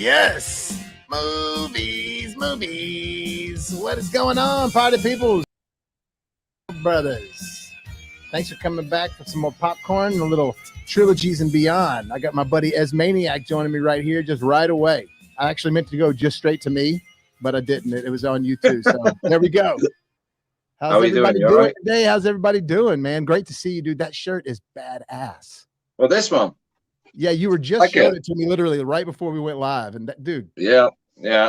Yes, movies. What is going on, party people? Brothers, thanks for coming back for some more popcorn and a little trilogies and beyond. I got my buddy Ezmaniac joining me right here, just right away. I actually meant to go just straight to me, but I didn't. It was on you too. So there we go. How's everybody doing right today? How's everybody doing, man? Great to see you, dude. That shirt is badass. Well, this one. Yeah, you were just showing it to me literally right before we went live. And that, dude. Yeah,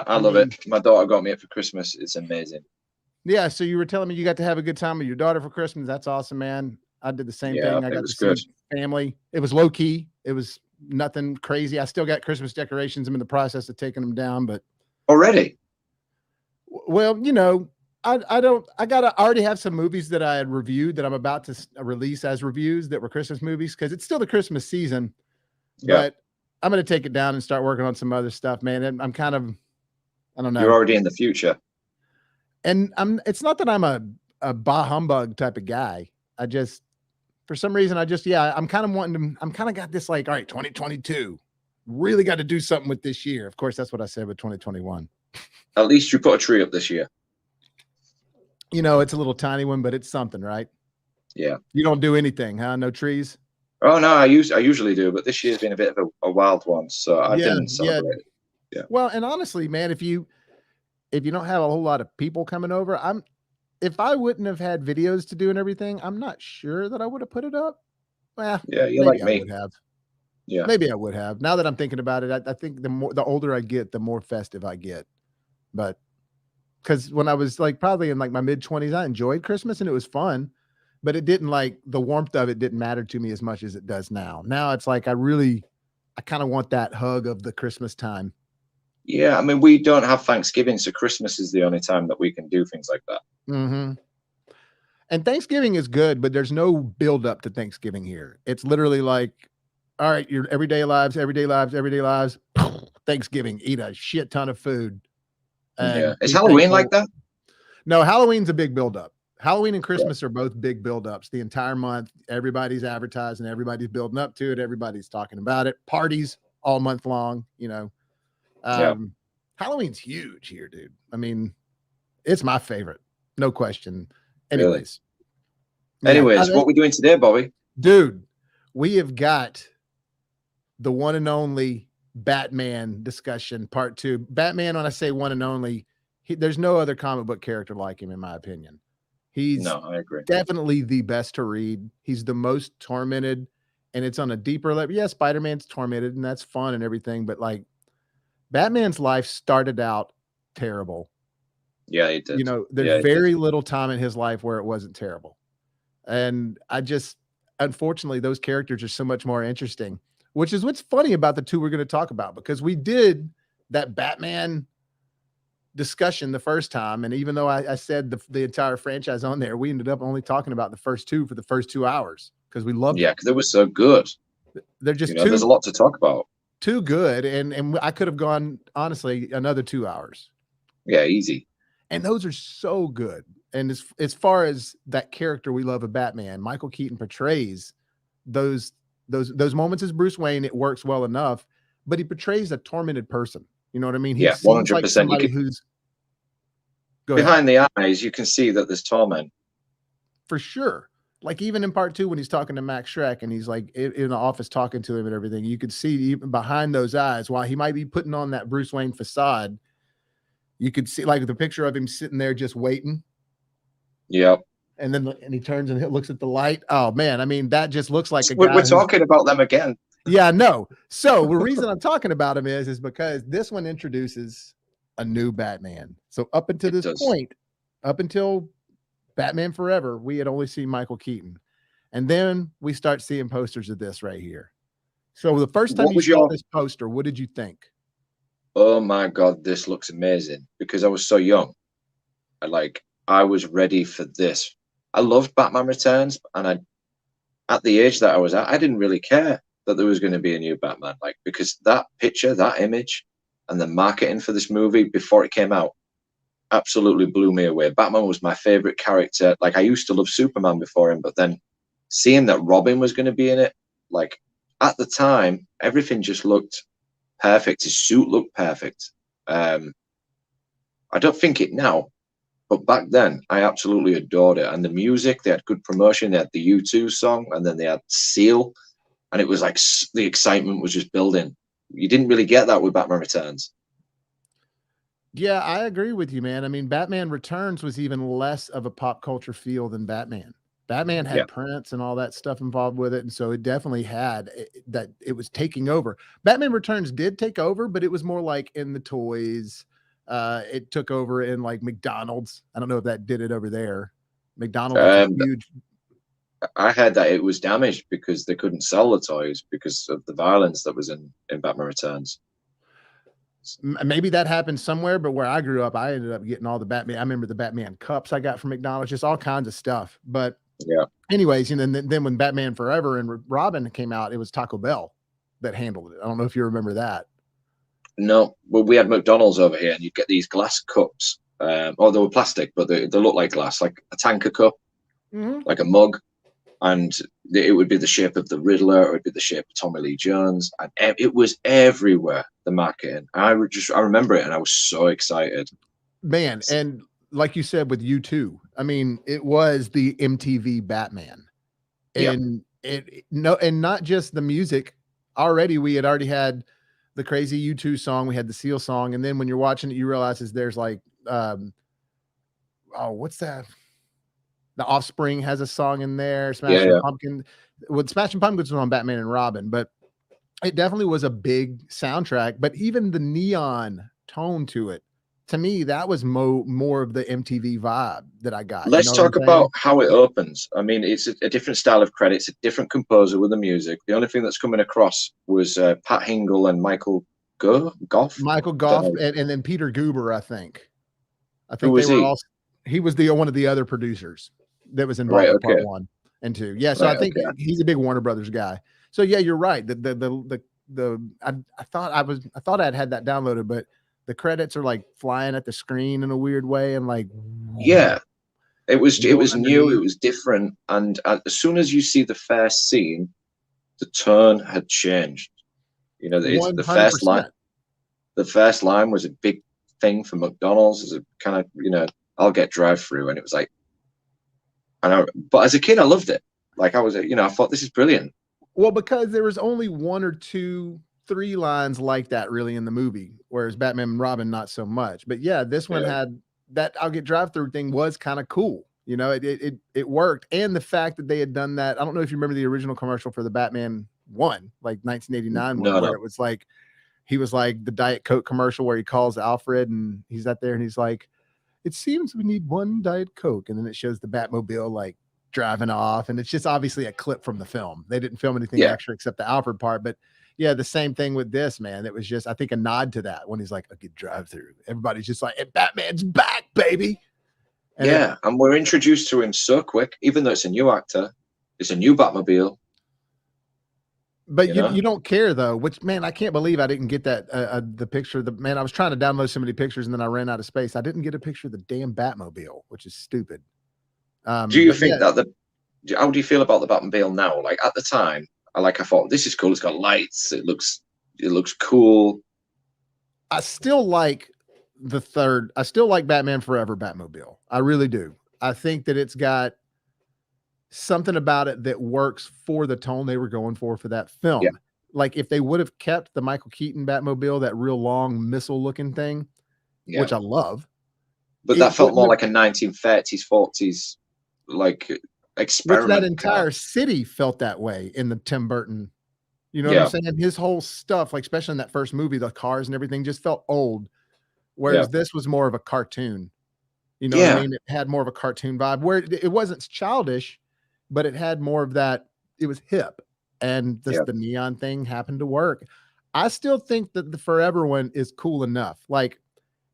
I love it. My daughter got me it for Christmas. It's amazing. Yeah, so you were telling me you got to have a good time with your daughter for Christmas. That's awesome, man. I did the same thing. I got to see family. It was low key. It was nothing crazy. I still got Christmas decorations. I'm in the process of taking them down, but already. Well, you know, I already have some movies that I had reviewed that I'm about to release as reviews that were Christmas movies because it's still the Christmas season. But I'm going to take it down and start working on some other stuff, man. I'm kind of, I don't know. You're already in the future. And it's not that I'm a bah humbug type of guy. I just, for some reason, I'm kind of wanting to, I'm kind of got this like, all right, 2022, really got to do something with this year. Of course, that's what I said with 2021. At least you put a tree up this year. You know, it's a little tiny one, but it's something, right? Yeah. You don't do anything, huh? No trees? Oh no, I usually do, but this year's been a bit of a wild one, so I didn't celebrate it. Yeah. Well, and honestly, man, if you don't have a whole lot of people coming over, if I wouldn't have had videos to do and everything, I'm not sure that I would have put it up. Well, yeah, you're like me. I would have. Yeah, maybe I would have. Now that I'm thinking about it, I think the older I get, the more festive I get. But because when I was like probably in like my mid-20s, I enjoyed Christmas and it was fun. But it didn't like the warmth of it didn't matter to me as much as it does now. Now it's like I kind of want that hug of the Christmas time. Yeah, I mean, we don't have Thanksgiving, so Christmas is the only time that we can do things like that. Mm-hmm. And Thanksgiving is good, but there's no build up to Thanksgiving here. It's literally like, all right, your everyday lives, Thanksgiving, eat a shit ton of food. Yeah. Is Halloween like that? No, Halloween's a big build up. Halloween and Christmas are both big buildups. The entire month, everybody's advertising, everybody's building up to it, everybody's talking about it. Parties all month long, you know. Halloween's huge here, dude. I mean, it's my favorite, no question. Anyways, what are we doing today, Bobby? Dude, we have got the one and only Batman discussion, part 2. Batman, when I say one and only, there's no other comic book character like him, in my opinion. I agree. Definitely the best to read. He's the most tormented, and it's on a deeper level. Yeah, Spider-Man's tormented, and that's fun and everything, but like Batman's life started out terrible. Yeah, it did. You know, there's very little time in his life where it wasn't terrible. And unfortunately, those characters are so much more interesting, which is what's funny about the two we're going to talk about, because we did that Batman discussion the first time, and even though I said the entire franchise on there, we ended up only talking about the first two for the first 2 hours because we loved it. Because it was so good. They're just there's a lot to talk about. Too good, and I could have gone honestly another 2 hours. Yeah, easy. And those are so good. And as far as that character we love of Batman, Michael Keaton portrays those moments as Bruce Wayne. It works well enough, but he portrays a tormented person. You know what I mean? He 100%. like somebody who's behind the eyes. You can see that there's torment for sure. Like even in part 2, when he's talking to Max Schreck and he's like in the office talking to him and everything, you could see even behind those eyes, while he might be putting on that Bruce Wayne facade, you could see like the picture of him sitting there just waiting. Yep. And then he turns and looks at the light. Oh man, I mean that just looks like we're talking about them again. Yeah, no. So the reason I'm talking about him is because this one introduces a new Batman. So up until this point, up until Batman Forever, we had only seen Michael Keaton. And then we start seeing posters of this right here. So the first time you saw this poster, what did you think? Oh my God, this looks amazing, because I was so young. I was ready for this. I loved Batman Returns, and at the age that I was at, I didn't really care that there was going to be a new Batman, because that picture, that image, and the marketing for this movie before it came out absolutely blew me away. Batman was my favorite character. I used to love Superman before him, but then seeing that Robin was going to be in it, at the time, everything just looked perfect. His suit looked perfect. I don't think it now, but back then I absolutely adored it. And the music, they had good promotion. They had the U2 song, and then they had Seal, and it was like the excitement was just building. You didn't really get that with Batman Returns. Yeah, I agree with you, man. I mean, Batman Returns was even less of a pop culture feel than Batman. Batman Yeah. had Prince and all that stuff involved with it, and so it definitely had that. It was taking over. Batman Returns did take over, but it was more like in the toys. It took over in like McDonald's. I don't know if that did it over there. McDonald's was a huge. I heard that it was damaged because they couldn't sell the toys because of the violence that was in Batman Returns. Maybe that happened somewhere, but where I grew up, I ended up getting all the Batman. I remember the Batman cups I got from McDonald's, just all kinds of stuff. But yeah, anyways, you know, then when Batman Forever and Robin came out, it was Taco Bell that handled it. I don't know if you remember that. No, well, we had McDonald's over here, and you get these glass cups. Or they were plastic, but they look like glass, like a tanker cup, like a mug. And it would be the shape of the Riddler, or it would be the shape of Tommy Lee Jones, and it was everywhere. The marketing, I remember it, and I was so excited. Man, and like you said with U2, I mean, it was the MTV Batman, and and not just the music. Already, we had already had the crazy U2 song, we had the Seal song, and then when you're watching it, you realize there's like, what's that? The Offspring has a song in there. Smashing Pumpkins. Well, Smashing Pumpkins was on Batman and Robin, but it definitely was a big soundtrack. But even the neon tone to it, to me, that was more of the MTV vibe that I got. Let's talk about how it opens. I mean, it's a different style of credits, a different composer with the music. The only thing that's coming across was Pat Hingle and Michael Goff. Michael Goff and then Peter Goober, I think. Who was they were he? all. He was one of the other producers that was involved in part 1 and 2. Yeah, so I think he's a big Warner Brothers guy. So yeah, you're right. I thought I'd had that downloaded, but the credits are like flying at the screen in a weird way, and like, yeah, it was new, it was different, and as soon as you see the first scene, the tone had changed. You know, the first line was a big thing for McDonald's as a kind of, you know, I'll get drive-through, and it was like, but as a kid, I loved it. Like I thought this is brilliant. Well, because there was only 1 or 2, 3 lines like that really in the movie, whereas Batman and Robin, not so much. But yeah, this one had that I'll get drive-through thing was kind of cool. You know, it worked. And the fact that they had done that, I don't know if you remember the original commercial for the Batman 1, like 1989 one, where it was like, he was like the Diet Coke commercial where he calls Alfred and he's out there and he's like, it seems we need 1 Diet Coke. And then it shows the Batmobile like driving off. And it's just obviously a clip from the film. They didn't film anything extra except the Alfred part. But yeah, the same thing with this, man. It was just, I think, a nod to that when he's like, a good drive through. Everybody's just like, hey, Batman's back, baby. And and we're introduced to him so quick, even though it's a new actor, it's a new Batmobile. But you don't care though, which, man, I can't believe I didn't get that the picture. I was trying to download so many pictures and then I ran out of space. I didn't get a picture of the damn Batmobile, which is stupid. Do you think how do you feel about the Batmobile now? Like at the time, I thought this is cool. It's got lights. It looks cool. I still like I still like Batman Forever Batmobile. I really do. I think that it's got something about it that works for the tone they were going for that film. Yeah. Like if they would have kept the Michael Keaton Batmobile, that real long missile looking thing, which I love. But that felt more like a 1930s, 40s, like experiment. Which that entire city felt that way in the Tim Burton. You know what I'm saying? His whole stuff, like especially in that first movie, the cars and everything just felt old. Whereas this was more of a cartoon. You know what I mean? It had more of a cartoon vibe where it wasn't childish, but it had more of that. It was hip, and the neon thing happened to work. I still think that the Forever one is cool enough. Like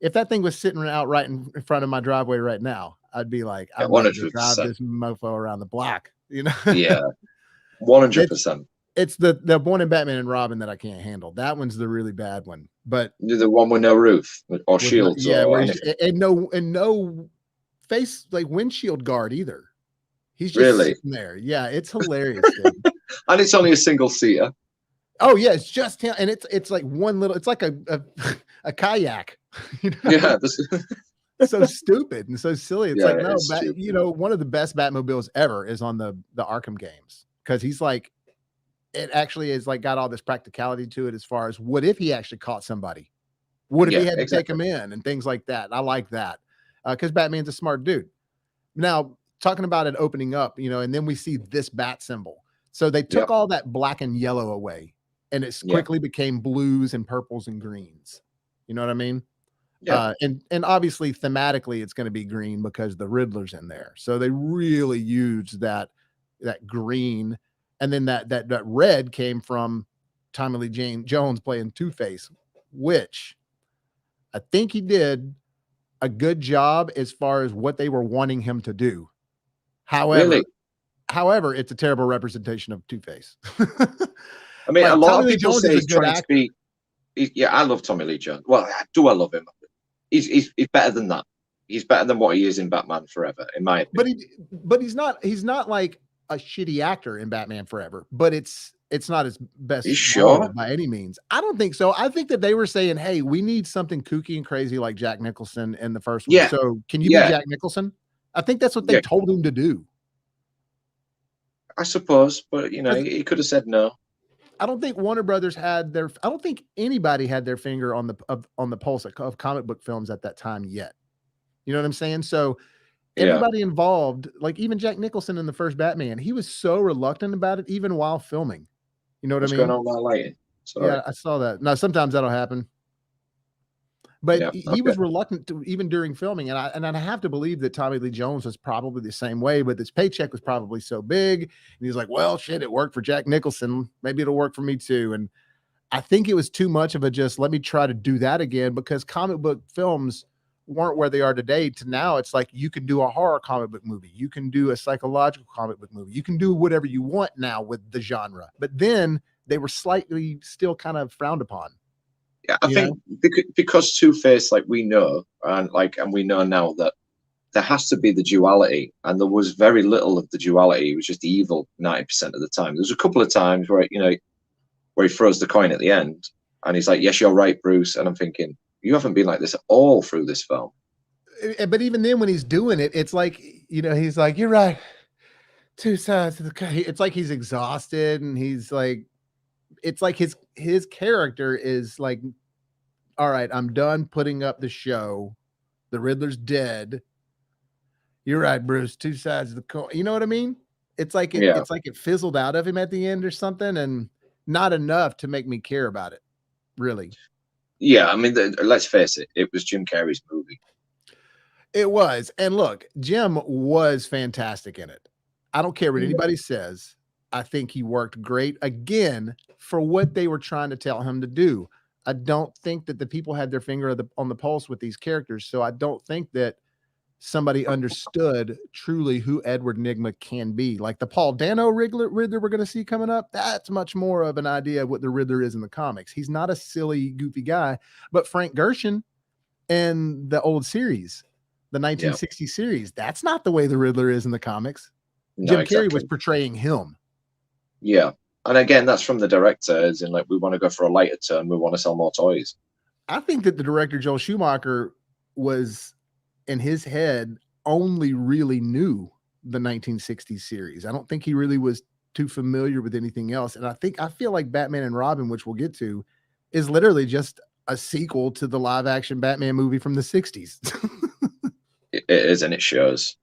if that thing was sitting out right in front of my driveway right now, I'd be like, I want to drive this mofo around the block. You know? Yeah, 100%. It's the one in Batman and Robin that I can't handle. That one's the really bad one. But the one with no roof or shields, and no face like windshield guard either. He's just sitting there. Yeah, it's hilarious. And it's only a single seater. Oh yeah, it's just him, and it's like one little. It's like a kayak. You know? Yeah, So stupid and so silly. It's yeah, like, no, it's stupid. you know, one of the best Batmobiles ever is on the Arkham games because he's like, it actually is like got all this practicality to it as far as what if he actually caught somebody? What if he Yeah, had to take exactly. him in and things like that? I like that because Batman's a smart dude. Now, talking about it opening up, you know, and then we see this bat symbol. So they took Yep. all that black and yellow away, and it Yeah. quickly became blues and purples and greens. You know what I mean? Yeah. And obviously thematically it's going to be green because the Riddler's in there. So they really used that green, and then that red came from Tommy Lee Jones playing Two-Face, which I think he did a good job as far as what they were wanting him to do. Really? However, it's a terrible representation of Two-Face. I mean, a Like lot Tommy of Lee people Jones say is a he's good trying to actor. be. Yeah, I love Tommy Lee Jones. Well, do I love him? He's better than that. He's better than what he is in Batman Forever, in my opinion. But he's not like a shitty actor in Batman Forever, but it's not his Are you best role sure? by any means. I don't think so. I think that they were saying, "Hey, we need something kooky and crazy like Jack Nicholson in the first one. Yeah. So can you be Yeah. Jack Nicholson?" I think that's what they Yeah. told him to do. I suppose, but Because he could have said no. I don't think Warner Brothers had their. I don't think anybody had their finger on the pulse of comic book films at that time yet. You know what I'm saying? So Yeah. everybody involved, like even Jack Nicholson in the first Batman, he was so reluctant about it, even while filming. You know what I What's going mean? on with my lighting? Sorry. Yeah, I saw that. Now, sometimes that'll happen, but Yeah. he Okay. was reluctant to even during filming, and I have to believe that Tommy Lee Jones was probably the same way. But this paycheck was probably so big, and he's like, "Well, shit, it worked for Jack Nicholson. Maybe it'll work for me too." And I think it was too much of a just let me try to do that again because comic book films weren't where they are today. To now, it's like you can do a horror comic book movie, you can do a psychological comic book movie, you can do whatever you want now with the genre. But then they were slightly still kind of frowned upon. Yeah, I You know, think because Two-Face, like we know, and we know now that there has to be the duality, and there was very little of the duality. He was just evil 90% of the time. There's a couple of times where where he throws the coin at the end, and he's like, "Yes, you're right, Bruce," and I'm thinking, you haven't been like this all through this film. but even then, when he's doing it, it's like he's like, "You're right, two sides of the coin." It's like he's exhausted, and he's like, it's like his character is like, "All right, I'm done putting up the show. The Riddler's dead. You're right, Bruce. Two sides of the coin." You know what I mean? Yeah, It's like it fizzled out of him at the end or something, and not enough to make me care about it, really. yeah. I mean, let's face it, it was Jim Carrey's movie. It was. And look, Jim was fantastic in it. I don't care what Yeah, anybody says. I think he worked great again for what they were trying to tell him to do. I don't think that the people had their finger on the pulse with these characters. So I don't think that somebody understood truly who Edward Nygma can be. Like the Paul Dano Riddler we're going to see coming up, that's much more of an idea of what the Riddler is in the comics. He's not a silly, goofy guy, but Frank Gershon in the old series, the yeah. 1960 series, that's not the way the Riddler is in the comics. No, Jim Carrey was exactly. portraying him. Yeah, and again, that's from the director, as in like we want to go for a lighter turn. We want to sell more toys. I think that the director Joel Schumacher was in his head only really knew the 1960s series. I don't think he really was too familiar with anything else. And I feel like Batman and Robin, which we'll get to, is literally just a sequel to the live action Batman movie from the 60s. It is, and it shows.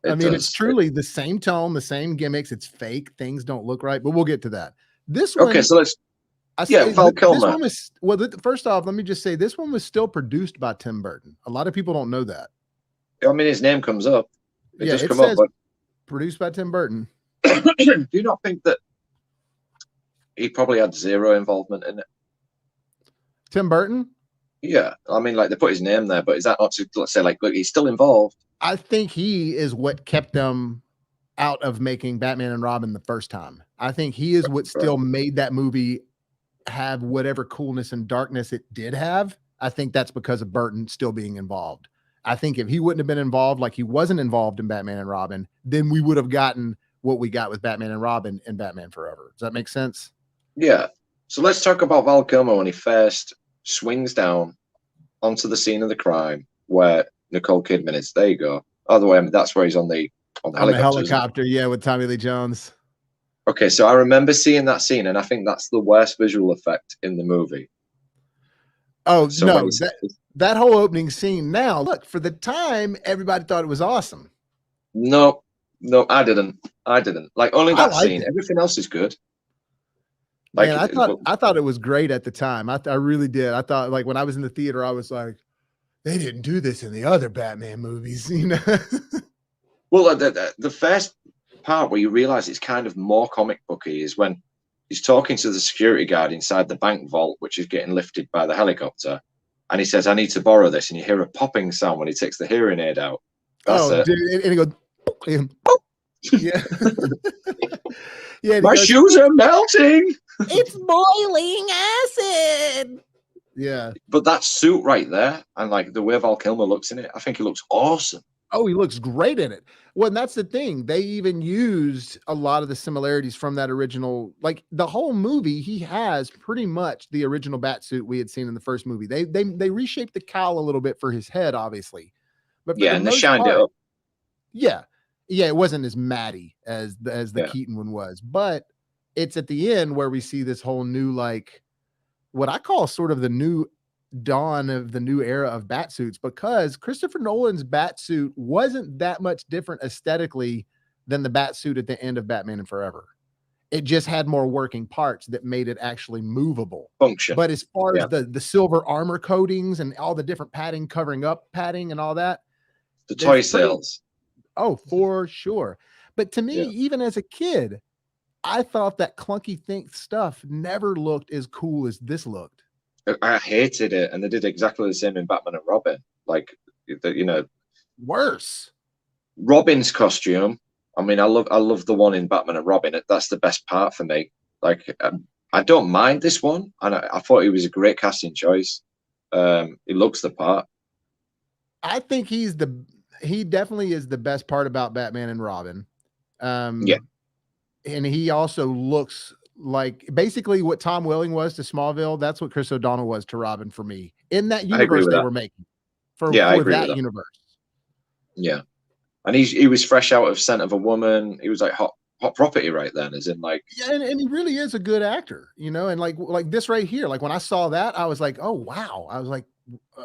I It mean, it's does. truly the same tone, the same gimmicks. It's fake. Things don't look right, but we'll get to that. This Okay, one, so let's. I Yeah, say Val this Kilmer. one was well. First off, let me just say this one was still produced by Tim Burton. A lot of people don't know that. I mean, his name comes up. It Yeah, does it come up, says but produced by Tim Burton. do you not think that he probably had zero involvement in it? Tim Burton. Yeah, I mean, like they put his name there, but is that not to, let's say, like, look, he's still involved? I think he is what kept them out of making Batman and Robin the first time. I think he is what Right. still made that movie have whatever coolness and darkness it did have. I think that's because of Burton still being involved. I think if he wouldn't have been involved, like he wasn't involved in Batman and Robin, then we would have gotten what we got with Batman and Robin and Batman Forever. Does that make sense? Yeah. So let's talk about Val Kilmer when he first swings down onto the scene of the crime where Nicole Kidman is. There you go. Oh, the way that's where he's on the helicopter, yeah, with Tommy Lee Jones. Okay, so I remember seeing that scene, and I think that's the worst visual effect in the movie. Oh, so no, that whole opening scene. Now, look, for the time, everybody thought it was awesome. No, I didn't. Like, only that scene. Everything else is good. Like, man, I thought it was great at the time. I really did. I thought, like, when I was in the theater, I was like, they didn't do this in the other Batman movies, you know? Well, the first part where you realize it's kind of more comic booky is when he's talking to the security guard inside the bank vault, which is getting lifted by the helicopter. And he says, I need to borrow this. And you hear a popping sound when he takes the hearing aid out. That's it. And he goes, yeah. Yeah. My shoes are melting. It's boiling acid. Yeah. But that suit right there, and like the way Val Kilmer looks in it, I think he looks awesome. Oh, he looks great in it. Well, and that's the thing. They even used a lot of the similarities from that original, like the whole movie, he has pretty much the original bat suit we had seen in the first movie. They reshaped the cowl a little bit for his head, obviously. But yeah, and they shined it up. Yeah. Yeah, it wasn't as matty as the Keaton one was. But it's at the end where we see this whole new, like, what I call sort of the new dawn of the new era of bat suits, because Christopher Nolan's bat suit wasn't that much different aesthetically than the bat suit at the end of Batman and Forever. It just had more working parts that made it actually movable. Function. But as far as the silver armor coatings and all the different padding covering up padding and all that, the toy sales. Oh, for sure. But to me, even as a kid, I thought that clunky stuff never looked as cool as this looked. I hated it, and they did exactly the same in Batman and Robin. Like, you know, worse. Robin's costume. I mean, I love the one in Batman and Robin. That's the best part for me. Like, I don't mind this one, and I thought he was a great casting choice. He looks the part. I think he definitely is the best part about Batman and Robin. Yeah, and he also looks like basically what Tom Welling was to Smallville. That's what Chris O'Donnell was to Robin for me in that universe they were making for that universe. Yeah. And he was fresh out of Scent of a Woman. He was like hot property right then, as in like, yeah, and he really is a good actor, you know, and like this right here, like when I saw that, I was like, oh wow. I was like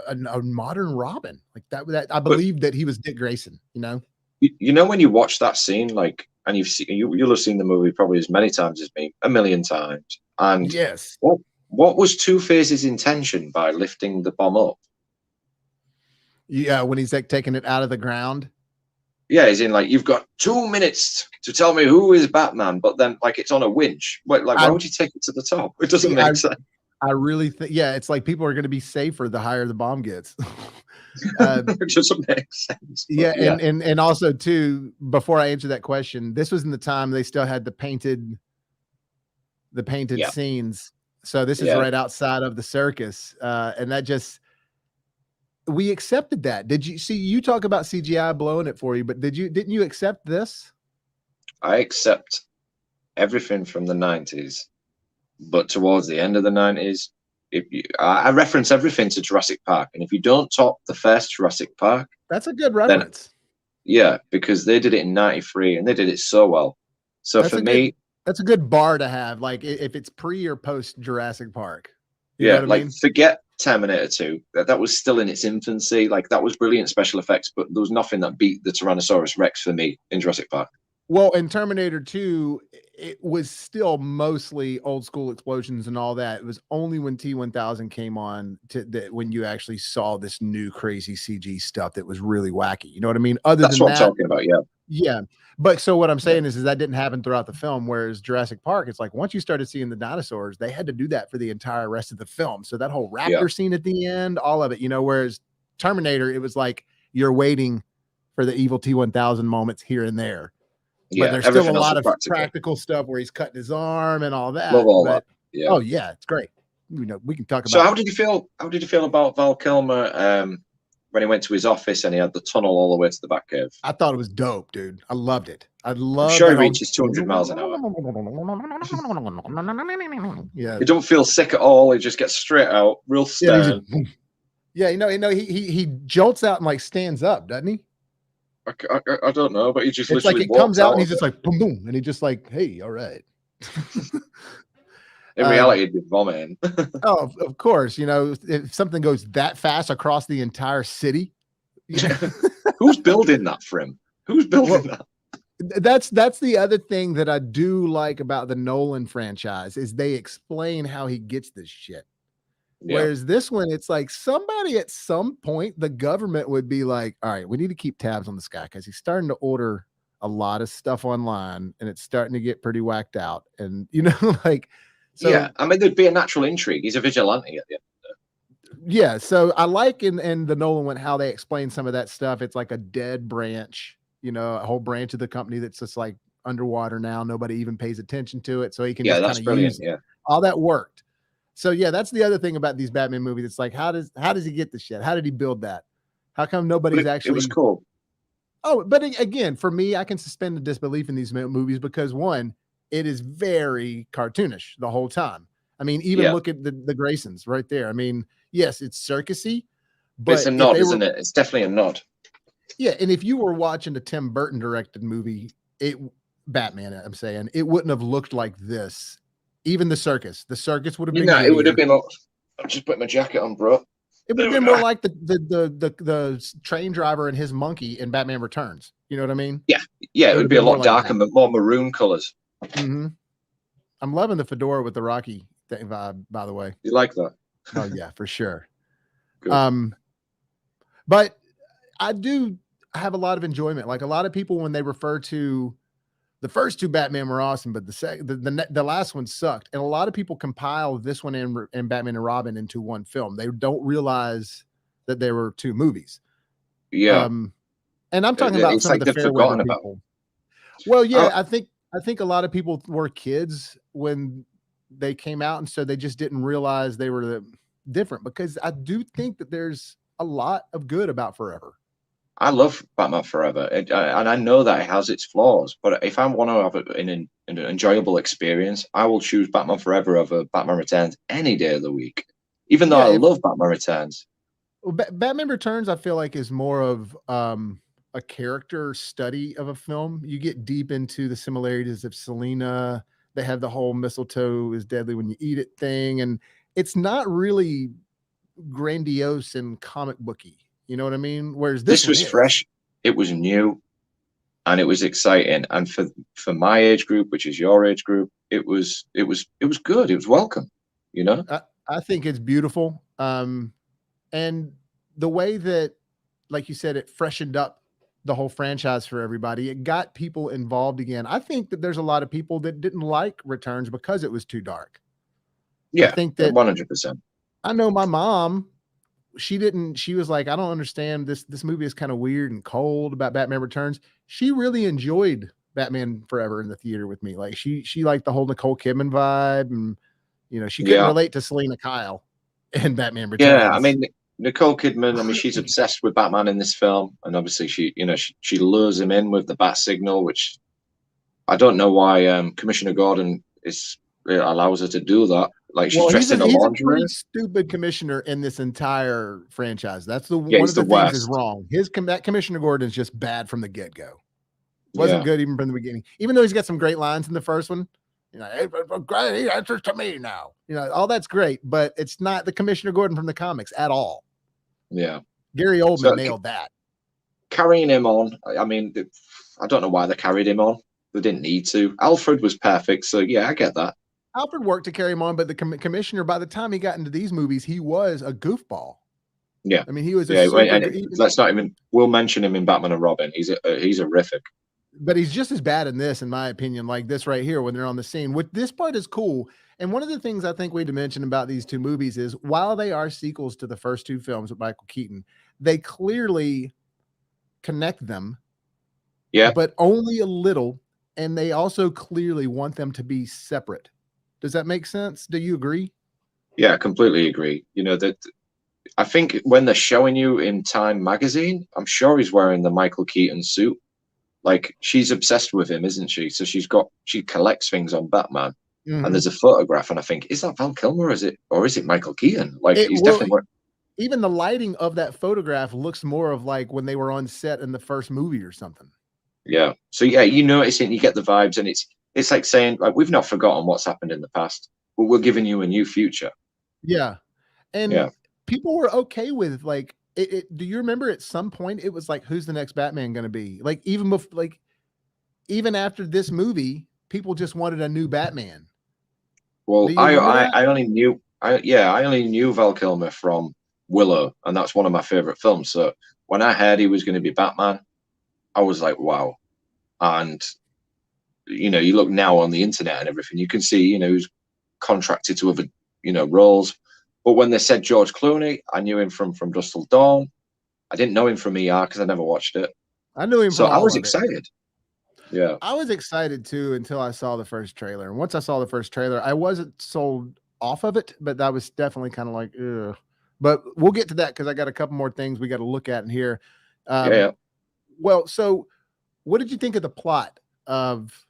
a modern Robin, like that I believed that he was Dick Grayson, you know. You know, when you watch that scene, like, and you'll have seen the movie probably as many times as me, a million times. And yes, what was Two-Face's intention by lifting the bomb up? Yeah, when he's like taking it out of the ground. Yeah, he's in like, you've got 2 minutes to tell me who is Batman, but then like it's on a winch. Like, why would you take it to the top? It doesn't make sense. I really think, yeah, it's like people are going to be safer the higher the bomb gets. It doesn't make sense. Yeah, and also too, before I answer that question, this was in the time they still had the painted scenes. So this is right outside of the circus, and that just, we accepted that. Did you see? You talk about CGI blowing it for you, but didn't you accept this? I accept everything from the 90s, but towards the end of the 90s, I reference everything to Jurassic Park, and if you don't top the first Jurassic Park, that's a good reference. Yeah, because they did it in '93 and they did it so well. So that's for me, that's a good bar to have. Like if it's pre or post Jurassic Park. Yeah, like I mean? Forget Terminator 2. That was still in its infancy. Like that was brilliant special effects, but there was nothing that beat the Tyrannosaurus Rex for me in Jurassic Park. Well, in Terminator 2, it was still mostly old school explosions and all that. It was only when T-1000 came on when you actually saw this new crazy CG stuff that was really wacky. You know what I mean? That's what I'm talking about. Yeah. Yeah. But so what I'm saying is that didn't happen throughout the film. Whereas Jurassic Park, it's like once you started seeing the dinosaurs, they had to do that for the entire rest of the film. So that whole raptor scene at the end, all of it, you know, whereas Terminator, it was like you're waiting for the evil T-1000 moments here and there. Yeah, but there's still a lot of practical stuff where he's cutting his arm and all that. Love all that. Yeah. Oh yeah, it's great. You know, we can talk about. So how did you feel? How did you feel about Val Kilmer when he went to his office and he had the tunnel all the way to the Batcave. I thought it was dope, dude. I loved it. I I'm love sure he that reaches 200 miles an hour. Yeah. He don't feel sick at all. He just gets straight out, real stern. Yeah, he jolts out and like stands up, doesn't he? I don't know, but he just It's like literally it comes walks out and he's just like boom, boom, and he just like, hey, all right. In reality, he'd be vomiting. Oh, of course. If something goes that fast across the entire city, Who's building that for him? Who's building that? That's the other thing that I do like about the Nolan franchise is they explain how he gets this shit. Yeah. Whereas this one, it's like somebody at some point, the government would be like, all right, we need to keep tabs on this guy because he's starting to order a lot of stuff online and it's starting to get pretty whacked out. And, like, so, yeah, I mean, there'd be a natural intrigue. He's a vigilante at the end of the day. Yeah. So I like in the Nolan one, how they explain some of that stuff. It's like a dead branch, a whole branch of the company that's just like underwater now. Nobody even pays attention to it. So he can just that's kind of brilliant. use it. Yeah. All that worked. So yeah, that's the other thing about these Batman movies. It's like, how does he get the shit? How did he build that? How come nobody's actually? It was cool. Oh, but again, for me, I can suspend the disbelief in these movies because one, it is very cartoonish the whole time. I mean, even look at the Graysons right there. I mean, yes, it's circusy, but it's a nod, isn't it? It's definitely a nod. Yeah, and if you were watching a Tim Burton directed movie, Batman, I'm saying, it wouldn't have looked like this. Even the circus would have been. It would have been. I'll just put my jacket on, bro. It would have been more like the train driver and his monkey in Batman Returns. You know what I mean? Yeah. It would be a lot darker, but more maroon colors. Mm-hmm. I'm loving the fedora with the Rocky thing vibe, by the way. You like that? Oh yeah, for sure. Good. But I do have a lot of enjoyment. Like a lot of people, when they refer to the first two Batman were awesome, but the last one sucked. And a lot of people compile this one and Batman and Robin into one film. They don't realize that there were two movies. Yeah. And I'm talking about some of the fair weather people. Well, yeah, I think a lot of people were kids when they came out, and so they just didn't realize they were different, because I do think that there's a lot of good about Forever. I love Batman Forever, and I know that it has its flaws, but if I want to have an enjoyable experience, I will choose Batman Forever over Batman Returns any day of the week, even though I love Batman Returns. Well, Batman Returns, I feel like, is more of a character study of a film. You get deep into the similarities of Selina. They have the whole mistletoe is deadly when you eat it thing, and it's not really grandiose and comic booky. You know what I mean? Whereas this was fresh, it was new, and it was exciting. And for my age group, which is your age group, it was good. It was welcome. I think it's beautiful. And the way that, like you said, it freshened up the whole franchise for everybody. It got people involved again. I think that there's a lot of people that didn't like Returns because it was too dark. Yeah, I think that 100%. I know my mom, she was like, I don't understand this movie is kind of weird and cold about Batman Returns. She really enjoyed Batman Forever in the theater with me. Like she liked the whole Nicole Kidman vibe, and she couldn't relate to Selina Kyle in Batman Returns. Yeah, I mean, Nicole Kidman, I mean, she's obsessed with Batman in this film, and obviously she lures him in with the bat signal, which I don't know why Commissioner Gordon allows her to do that. Like, she's dressed in a lingerie. He's a pretty stupid commissioner in this entire franchise. That's one of the things is wrong. That Commissioner Gordon is just bad from the get-go. Wasn't good even from the beginning. Even though he's got some great lines in the first one. Hey, great, he answers to me now. All that's great, but it's not the Commissioner Gordon from the comics at all. Yeah. Gary Oldman nailed that. Carrying him on, I mean, I don't know why they carried him on. They didn't need to. Alfred was perfect, so yeah, I get that. Alfred worked to carry him on, but the commissioner, by the time he got into these movies, he was a goofball. Yeah, I mean, he was. Let's not even. We'll mention him in Batman and Robin. He's horrific. But he's just as bad in this, in my opinion, like this right here when they're on the scene. With this part is cool, and one of the things I think we need to mention about these two movies is while they are sequels to the first two films with Michael Keaton, they clearly connect them. Yeah, but only a little, and they also clearly want them to be separate. Does that make sense? Do you agree? Yeah, I completely agree. That I think when they're showing you in Time magazine, I'm sure he's wearing the Michael Keaton suit. Like, she's obsessed with him, isn't she? So she collects things on Batman. And there's a photograph, and I think, is that Val Kilmer, or is it Michael Keaton? Like, he's definitely. Even the lighting of that photograph looks more of like when they were on set in the first movie or something. Yeah. So yeah, you notice it, and you get the vibes, and it's like saying, like, we've not forgotten what's happened in the past, but we're giving you a new future. Yeah. And people were okay with, like, do you remember at some point it was like, who's the next Batman going to be? Like, even before, like, even after this movie, people just wanted a new Batman. Well, I only knew Val Kilmer from Willow, and that's one of my favorite films. So when I heard he was going to be Batman, I was like, wow. And you know, you look now on the internet and everything, you can see, you know, who's contracted to other, you know, roles. But when they said George Clooney, I knew him from Dusk Till Dawn. I didn't know him from ER because I never watched it. I knew him. So I was excited. Yeah, I was excited too until I saw the first trailer. And once I saw the first trailer, I wasn't sold off of it, but that was definitely kind of like, ugh. But we'll get to that because I got a couple more things we got to look at in here. Well, so what did you think of the plot of?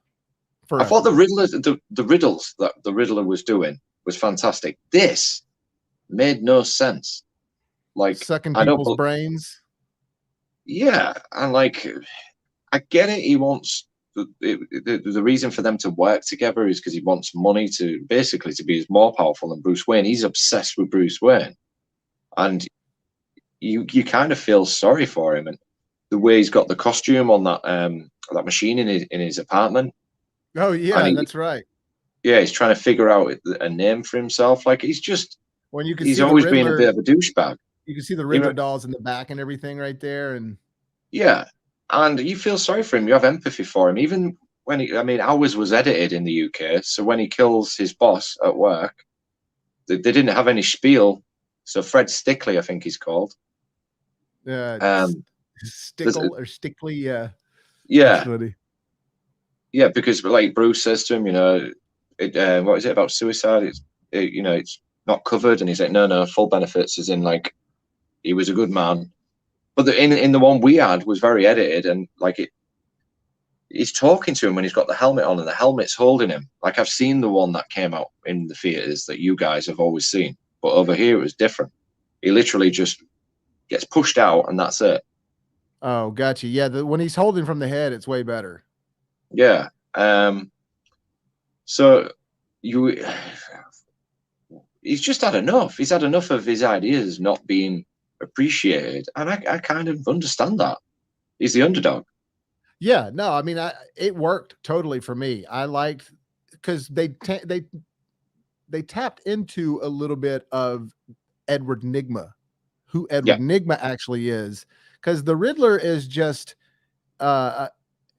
I thought the riddles that the Riddler was doing was fantastic. This made no sense. Like, sucking people's brains. Yeah, and like, I get it. He wants the reason for them to work together is because he wants money to basically to be more powerful than Bruce Wayne. He's obsessed with Bruce Wayne, and you kind of feel sorry for him, and the way he's got the costume on that machine in his apartment. Oh yeah, that's right. Yeah, he's trying to figure out a name for himself. Like, he's always been a bit of a douchebag. You can see the Riddler dolls in the back and everything right there, and yeah, and you feel sorry for him. You have empathy for him, even when ours was edited in the UK, so when he kills his boss at work, they didn't have any spiel. So Fred Stickley, I think he's called. Stickley, yeah. Yeah, because like Bruce says to him, you know, what is it about suicide? You know, it's not covered, and he's like, no, full benefits, as in like he was a good man. But in the one we had was very edited, and like he's talking to him when he's got the helmet on, and the helmet's holding him. Like, I've seen the one that came out in the theaters that you guys have always seen, but over here it was different. He literally just gets pushed out, and that's it. Oh, gotcha. Yeah, when he's holding from the head, it's way better. Yeah. So he's just had enough. He's had enough of his ideas not being appreciated, and I kind of understand that. He's the underdog. Yeah, no, I mean, it worked totally for me. I liked because they tapped into a little bit of Edward Nygma, who Edward Nygma actually is, because the Riddler is just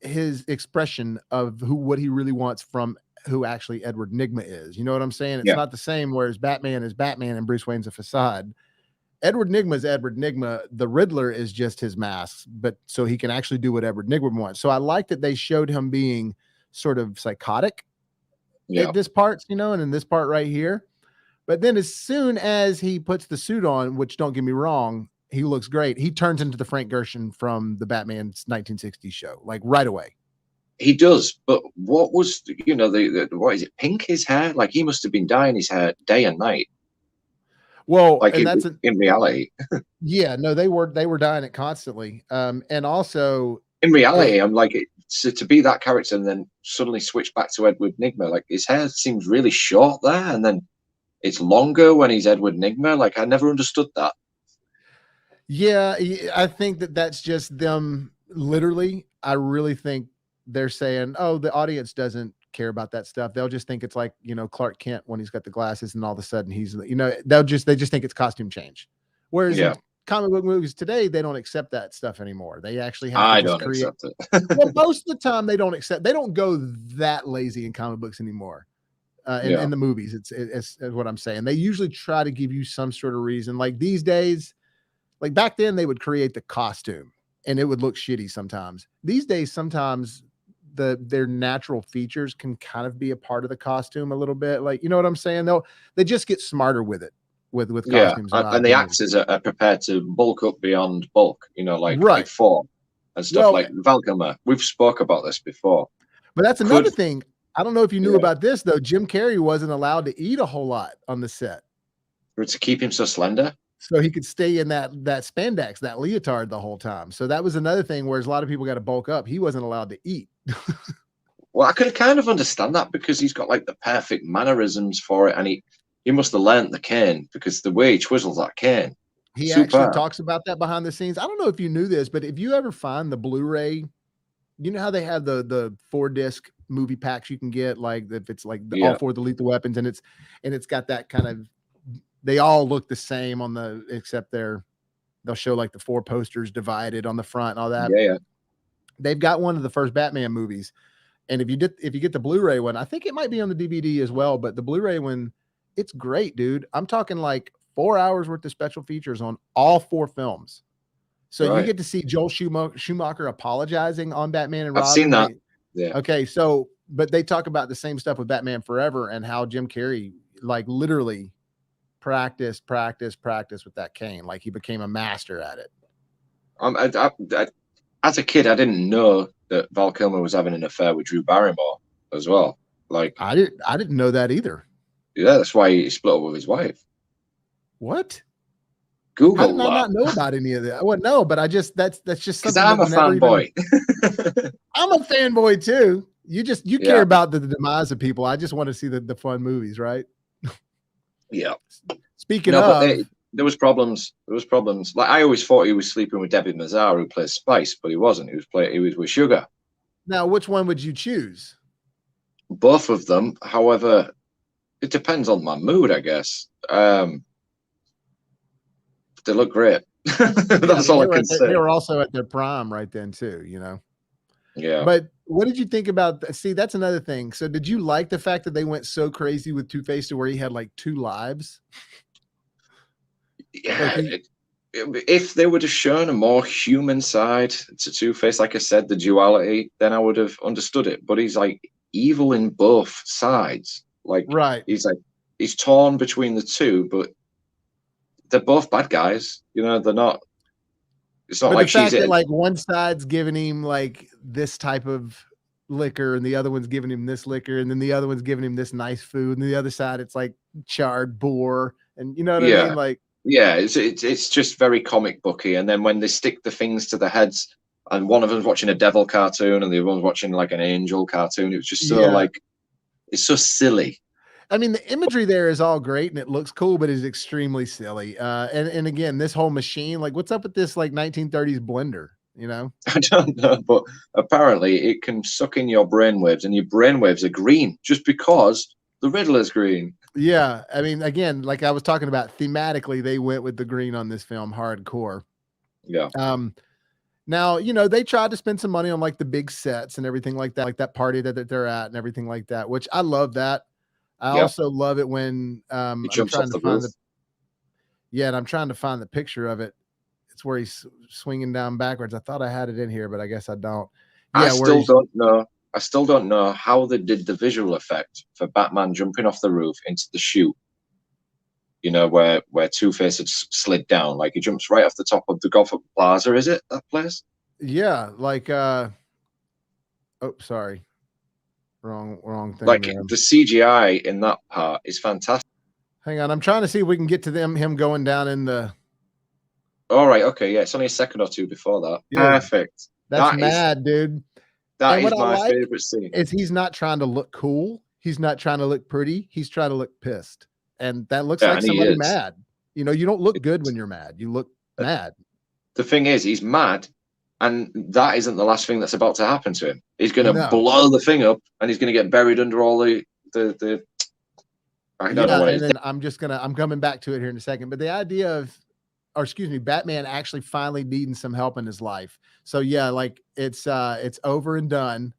his expression of what he really wants from who actually Edward Nygma is. You know what I'm saying? It's not the same, whereas Batman is Batman and Bruce Wayne's a facade. Edward Nygma is Edward Nygma. The Riddler is just his mask, but so he can actually do what Edward Nygma wants. So I like that they showed him being sort of psychotic at this part, you know, and in this part right here. But then as soon as he puts the suit on, which don't get me wrong, he looks great. He turns into the Frank Gorshin from the Batman's 1960s show, like right away. He does, but what was, you know, what is it? Pink his hair? Like, he must have been dyeing his hair day and night. Well, like, and in reality. Yeah, no, they were dyeing it constantly. And also in reality, I'm like, to be that character and then suddenly switch back to Edward Nygma, like, his hair seems really short there, and then it's longer when he's Edward Nygma. Like, I never understood that. Yeah, I think that's just them. Literally, I really think they're saying, oh, the audience doesn't care about that stuff. They'll just think it's like, you know, Clark Kent when he's got the glasses and all of a sudden he's, you know, they just think it's costume change. Whereas in comic book movies today, they don't accept that stuff anymore. They actually have to accept it. Well, most of the time they don't go that lazy in comic books anymore. In the movies, it's what I'm saying. They usually try to give you some sort of reason. Like these days, like back then, they would create the costume and it would look shitty sometimes. These days, sometimes their natural features can kind of be a part of the costume a little bit. Like, you know what I'm saying? They just get smarter with it. with Yeah, costumes. In my and the opinion. actors are prepared to bulk up beyond bulk, like Right. form and stuff. Well, Like Val Kilmer, we've spoke about this before. but that's another thing. I don't know if you knew Yeah. about this though. Jim Carrey wasn't allowed to eat a whole lot on the set, To keep him so slender. so he could stay in that spandex, that leotard the whole time. So that was another thing. Whereas a lot of people got to bulk up, he wasn't allowed to eat. Well, I could kind of understand that because he's got like the perfect mannerisms for it, and he must have learnt the cane because the way he chisels that cane. He Superb. actually talks about that behind the scenes. I don't know if you knew this, but if you ever find the Blu-ray, you know how they have the 4-disc movie packs you can get, like if it's like all 4 of the Lethal Weapons, and it's got that kind of, they all look the same on the, except they'll show like the 4 posters divided on the front and all that. Yeah. They've got one of the first Batman movies. And if you get the Blu-ray one, I think it might be on the DVD as well, but the Blu-ray one, it's great, dude. I'm talking like 4 hours worth of special features on all 4 films. So you get to see Joel Schumacher apologizing on Batman and Robin. I've seen that. Yeah. Okay. So, but they talk about the same stuff with Batman Forever and how Jim Carrey, like literally practice with that cane. Like he became a master at it. As a kid, I didn't know that Val Kilmer was having an affair with Drew Barrymore as well. Like I didn't know that either. Yeah, that's why he split up with his wife. What? Google How did I not know about any of that? Well, no, but that's just something. I'm a fanboy. I'm a fanboy too. You care about the demise of people. I just want to see the fun movies, right? Yeah. Speaking of, there was problems. Like I always thought he was sleeping with Debbie Mazar, who plays Spice, but he wasn't. He was with Sugar. Now, which one would you choose? Both of them. However, it depends on my mood, I guess. They look great. That's all I can say. They were also at their prime right then too, Yeah. But what did you think about? See, that's another thing. So, did you like the fact that they went so crazy with Two-Face to where he had like 2 lives? Yeah. If they would have shown a more human side to Two-Face, like I said, the duality, then I would have understood it. But he's like evil in both sides. Like, right. He's torn between the two, but they're both bad guys. They're not. It's not like the fact that like one side's giving him like this type of liquor and the other one's giving him this liquor, and then the other one's giving him this nice food, and the other side it's like charred boar, and you know what I mean? Like, yeah, it's just very comic booky. And then when they stick the things to the heads, and one of them's watching a devil cartoon and the other one's watching like an angel cartoon, it was just so like, it's so silly. I mean, the imagery there is all great and it looks cool, but it's extremely silly. And again, this whole machine, like what's up with this like 1930s blender, I don't know, but apparently it can suck in your brainwaves, and your brainwaves are green just because the Riddler's green. Yeah. I mean, again, like I was talking about, thematically, they went with the green on this film hardcore. Yeah. Now, they tried to spend some money on like the big sets and everything like that party that they're at and everything like that, which I love that. I also love it when I'm trying to find and I'm trying to find the picture of it. It's where he's swinging down backwards. I thought I had it in here, but I guess I don't. Yeah, I still don't know how they did the visual effect for Batman jumping off the roof into the chute. Where Two-Face had slid down, like he jumps right off the top of the Gotham Plaza. Is it that place? Yeah, like oh, sorry. Wrong thing. Like the CGI in that part is fantastic. Hang on, I'm trying to see if we can get to him going down in the. All right, okay, yeah, it's only a second or two before that. Yeah. Perfect. That's mad, dude. That is my favorite scene. Is he's not trying to look cool. He's not trying to look pretty. He's trying to look pissed, and that looks like somebody mad. You don't look good when you're mad. You look mad. The thing is, he's mad. And that isn't the last thing that's about to happen to him. He's going to blow the thing up, and he's going to get buried under all the. I don't know what it is. And then I'm coming back to it here in a second. But the idea of, Batman actually finally needing some help in his life. So yeah, like it's over and done.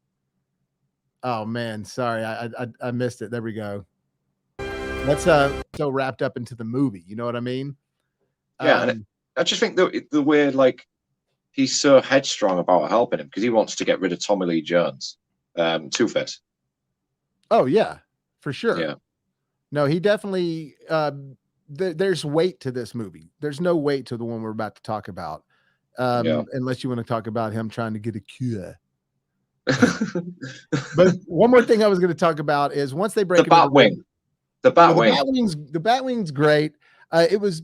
Oh man, sorry, I missed it. There we go. That's so wrapped up into the movie. You know what I mean? Yeah, and I just think the way like. He's so headstrong about helping him because he wants to get rid of Tommy Lee Jones, Two-Face. Oh yeah, for sure. Yeah. No, he definitely there's weight to this movie. There's no weight to the one we're about to talk about. Unless you want to talk about him trying to get a cure. But one more thing I was going to talk about is once they break the Batwing. The Batwing's great. It was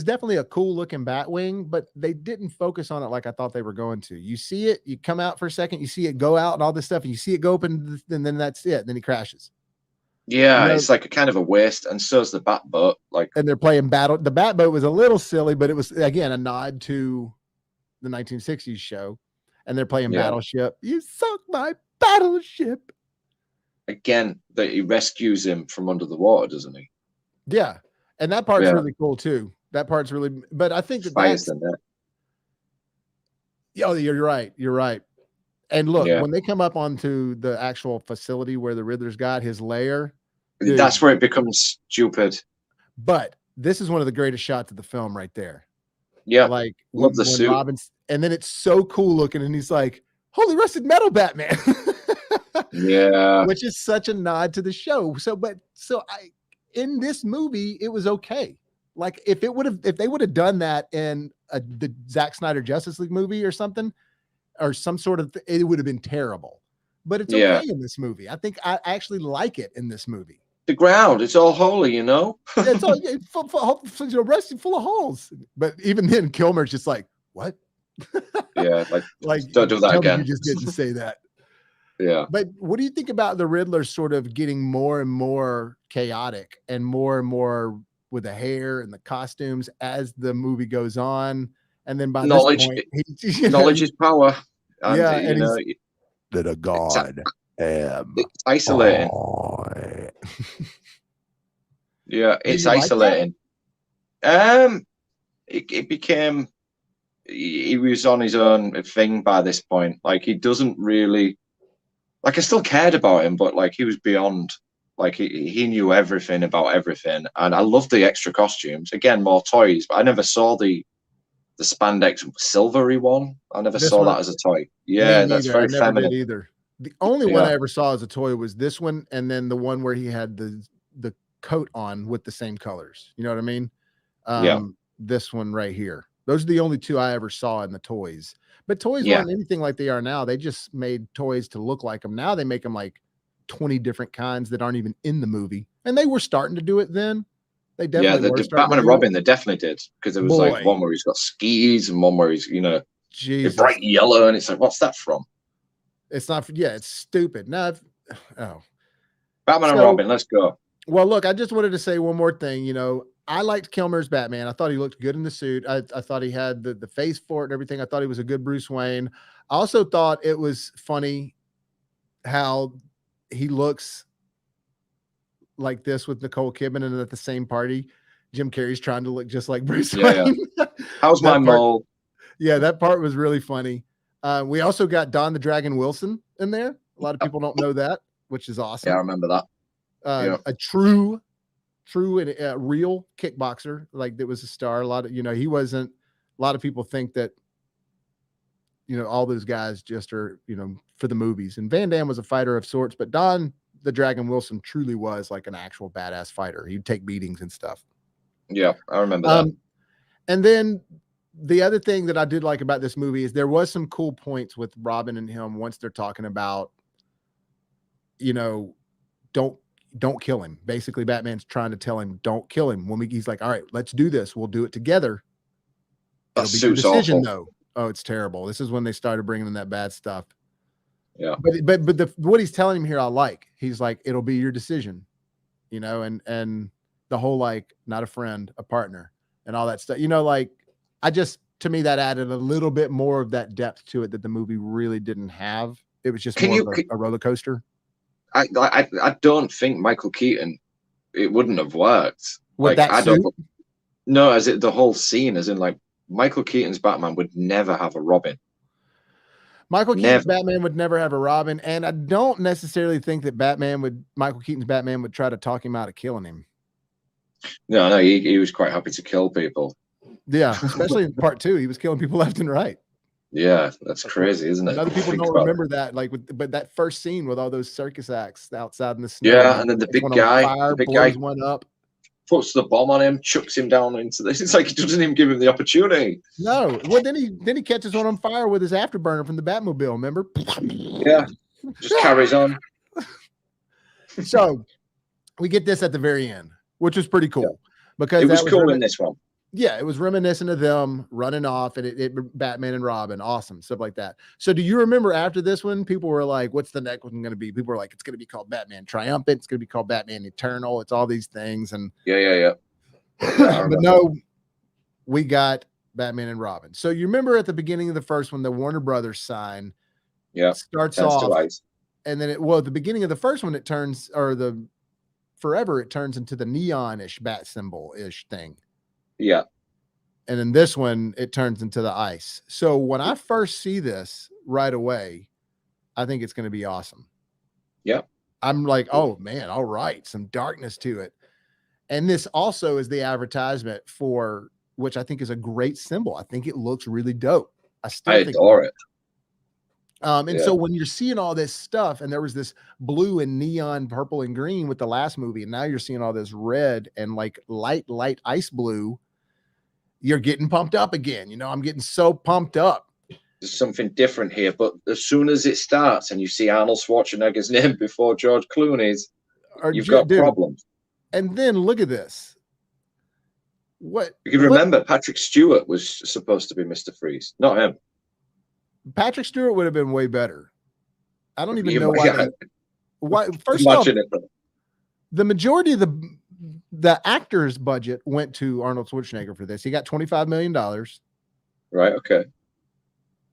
definitely a cool looking Batwing, but they didn't focus on it like I thought they were going to. You see it, you come out for a second, you see it go out and all this stuff, and you see it go open, and then that's it. And then he crashes. Yeah, it's like a kind of a waste, and so's the Batboat. Like, and they're playing battle. The Batboat was a little silly, but it was again a nod to the 1960s show. And they're playing Battleship. You sunk my battleship. Again, that he rescues him from under the water, doesn't he? Yeah, and that part's really cool too. That part's really, but I think that's. Oh, you're right. You're right. And look, when they come up onto the actual facility where the Riddler's got his lair, dude, that's where it becomes stupid. But this is one of the greatest shots of the film right there. Yeah, like love the suit. Robin's, and then it's so cool looking, and he's like, "Holy rusted metal, Batman!" Yeah, which is such a nod to the show. In this movie, it was okay. Like if they would have done that in the Zack Snyder Justice League movie or something, or some sort of, it would have been terrible. But it's okay in this movie. I think I actually like it in this movie. The ground, it's all holy, you know. It's all rusty, full of holes. But even then, Kilmer's just like, "What?" Yeah, like don't do that again. You just didn't say that. Yeah. But what do you think about the Riddler sort of getting more and more chaotic and more with the hair and the costumes as the movie goes on? And then by knowledge, this point, knowledge is power. And, and that a god am. It's isolating. Yeah, it's isolating. It became, he was on his own thing by this point. Like, he doesn't really, like, I still cared about him, but like, he was beyond, like, he knew everything about everything. And I loved the extra costumes. Again, more toys, but I never saw the spandex silvery one. I never saw that as a toy. Yeah, that's very feminine. Either. The only one I ever saw as a toy was this one, and then the one where he had the coat on with the same colors. You know what I mean? This one right here. Those are the only two I ever saw in the toys. But toys weren't anything like they are now. They just made toys to look like them. Now they make them like 20 different kinds that aren't even in the movie. And they were starting to do it then. They definitely the Batman and Robin, they definitely did. Because there was like one where he's got skis and one where he's, bright yellow. And it's like, what's that from? It's not, it's stupid. No, Batman and Robin, let's go. Well, look, I just wanted to say one more thing. I liked Kilmer's Batman. I thought he looked good in the suit. I thought he had the face for it and everything. I thought he was a good Bruce Wayne. I also thought it was funny how he looks like this with Nicole Kidman, and at the same party, Jim Carrey's trying to look just like Bruce Wayne. Yeah. How's my mole? Yeah, that part was really funny. We also got Don the Dragon Wilson in there. A lot of people don't know that, which is awesome. Yeah, I remember that. A true and real kickboxer, like that was a star. A lot of, he wasn't, a lot of people think that, all those guys just are, for the movies. And Van Damme was a fighter of sorts, but Don the Dragon Wilson truly was like an actual badass fighter. He'd take beatings and stuff. Yeah, I remember that. And then the other thing that I did like about this movie is there was some cool points with Robin and him once they're talking about, don't kill him. Basically, Batman's trying to tell him, don't kill him. He's like, all right, let's do this. We'll do it together. It'll be your decision, though. Oh, it's terrible. This is when they started bringing in that bad stuff. Yeah. But what he's telling him here, I like. He's like, it'll be your decision, and the whole, like, not a friend, a partner, and all that stuff. To me, that added a little bit more of that depth to it that the movie really didn't have. It was just more of a roller coaster. I don't think Michael Keaton, it wouldn't have worked. No, as it the whole scene, as in, like, Michael Keaton's Batman would never have a Robin. Michael Keaton's Batman would never have a Robin, and I don't necessarily think that Michael Keaton's Batman would try to talk him out of killing him. No, he was quite happy to kill people. Yeah, especially in part 2, he was killing people left and right. Yeah, that's crazy, isn't it? And other people Think don't about it. remember that, like, but that first scene with all those circus acts outside in the snow. Yeah, and then the lights big one on guy, fire, the big blows guy one up. puts the bomb on him, chucks him down into this. It's like he doesn't even give him the opportunity. No, well, then he catches one on fire with his afterburner from the Batmobile. Remember? Yeah, just carries on. So we get this at the very end, which was pretty cool because It was that cool in this one. Yeah, it was reminiscent of them running off and it Batman and Robin, awesome stuff like that. So do you remember after this one, people were like, "What's the next one going to be?" People were like, "It's going to be called Batman Triumphant. It's going to be called Batman Eternal. It's all these things." And Yeah. but no, we got Batman and Robin. So you remember at the beginning of the first one, the Warner Brothers sign, starts off, and then at the beginning of the first one, it turns forever it turns into the neon-ish bat symbol-ish thing. Yeah. And in this one, it turns into the ice. So when I first see this right away, I think it's going to be awesome. Yeah. I'm like, oh man, all right, some darkness to it. And this also is the advertisement for, which I think is a great symbol. I think it looks really dope. I adore it. So when you're seeing all this stuff, and there was this blue and neon purple and green with the last movie, and now you're seeing all this red and like light ice blue, you're getting pumped up again. I'm getting so pumped up. There's something different here, but as soon as it starts and you see Arnold Schwarzenegger's name before George Clooney's, you've got problems. And then look at this. What you can remember, Patrick Stewart was supposed to be Mr. Freeze, not him. Patrick Stewart would have been way better. I don't even know why. First off, the majority of the actor's budget went to Arnold Schwarzenegger for this. He got $25 million. Right. Okay.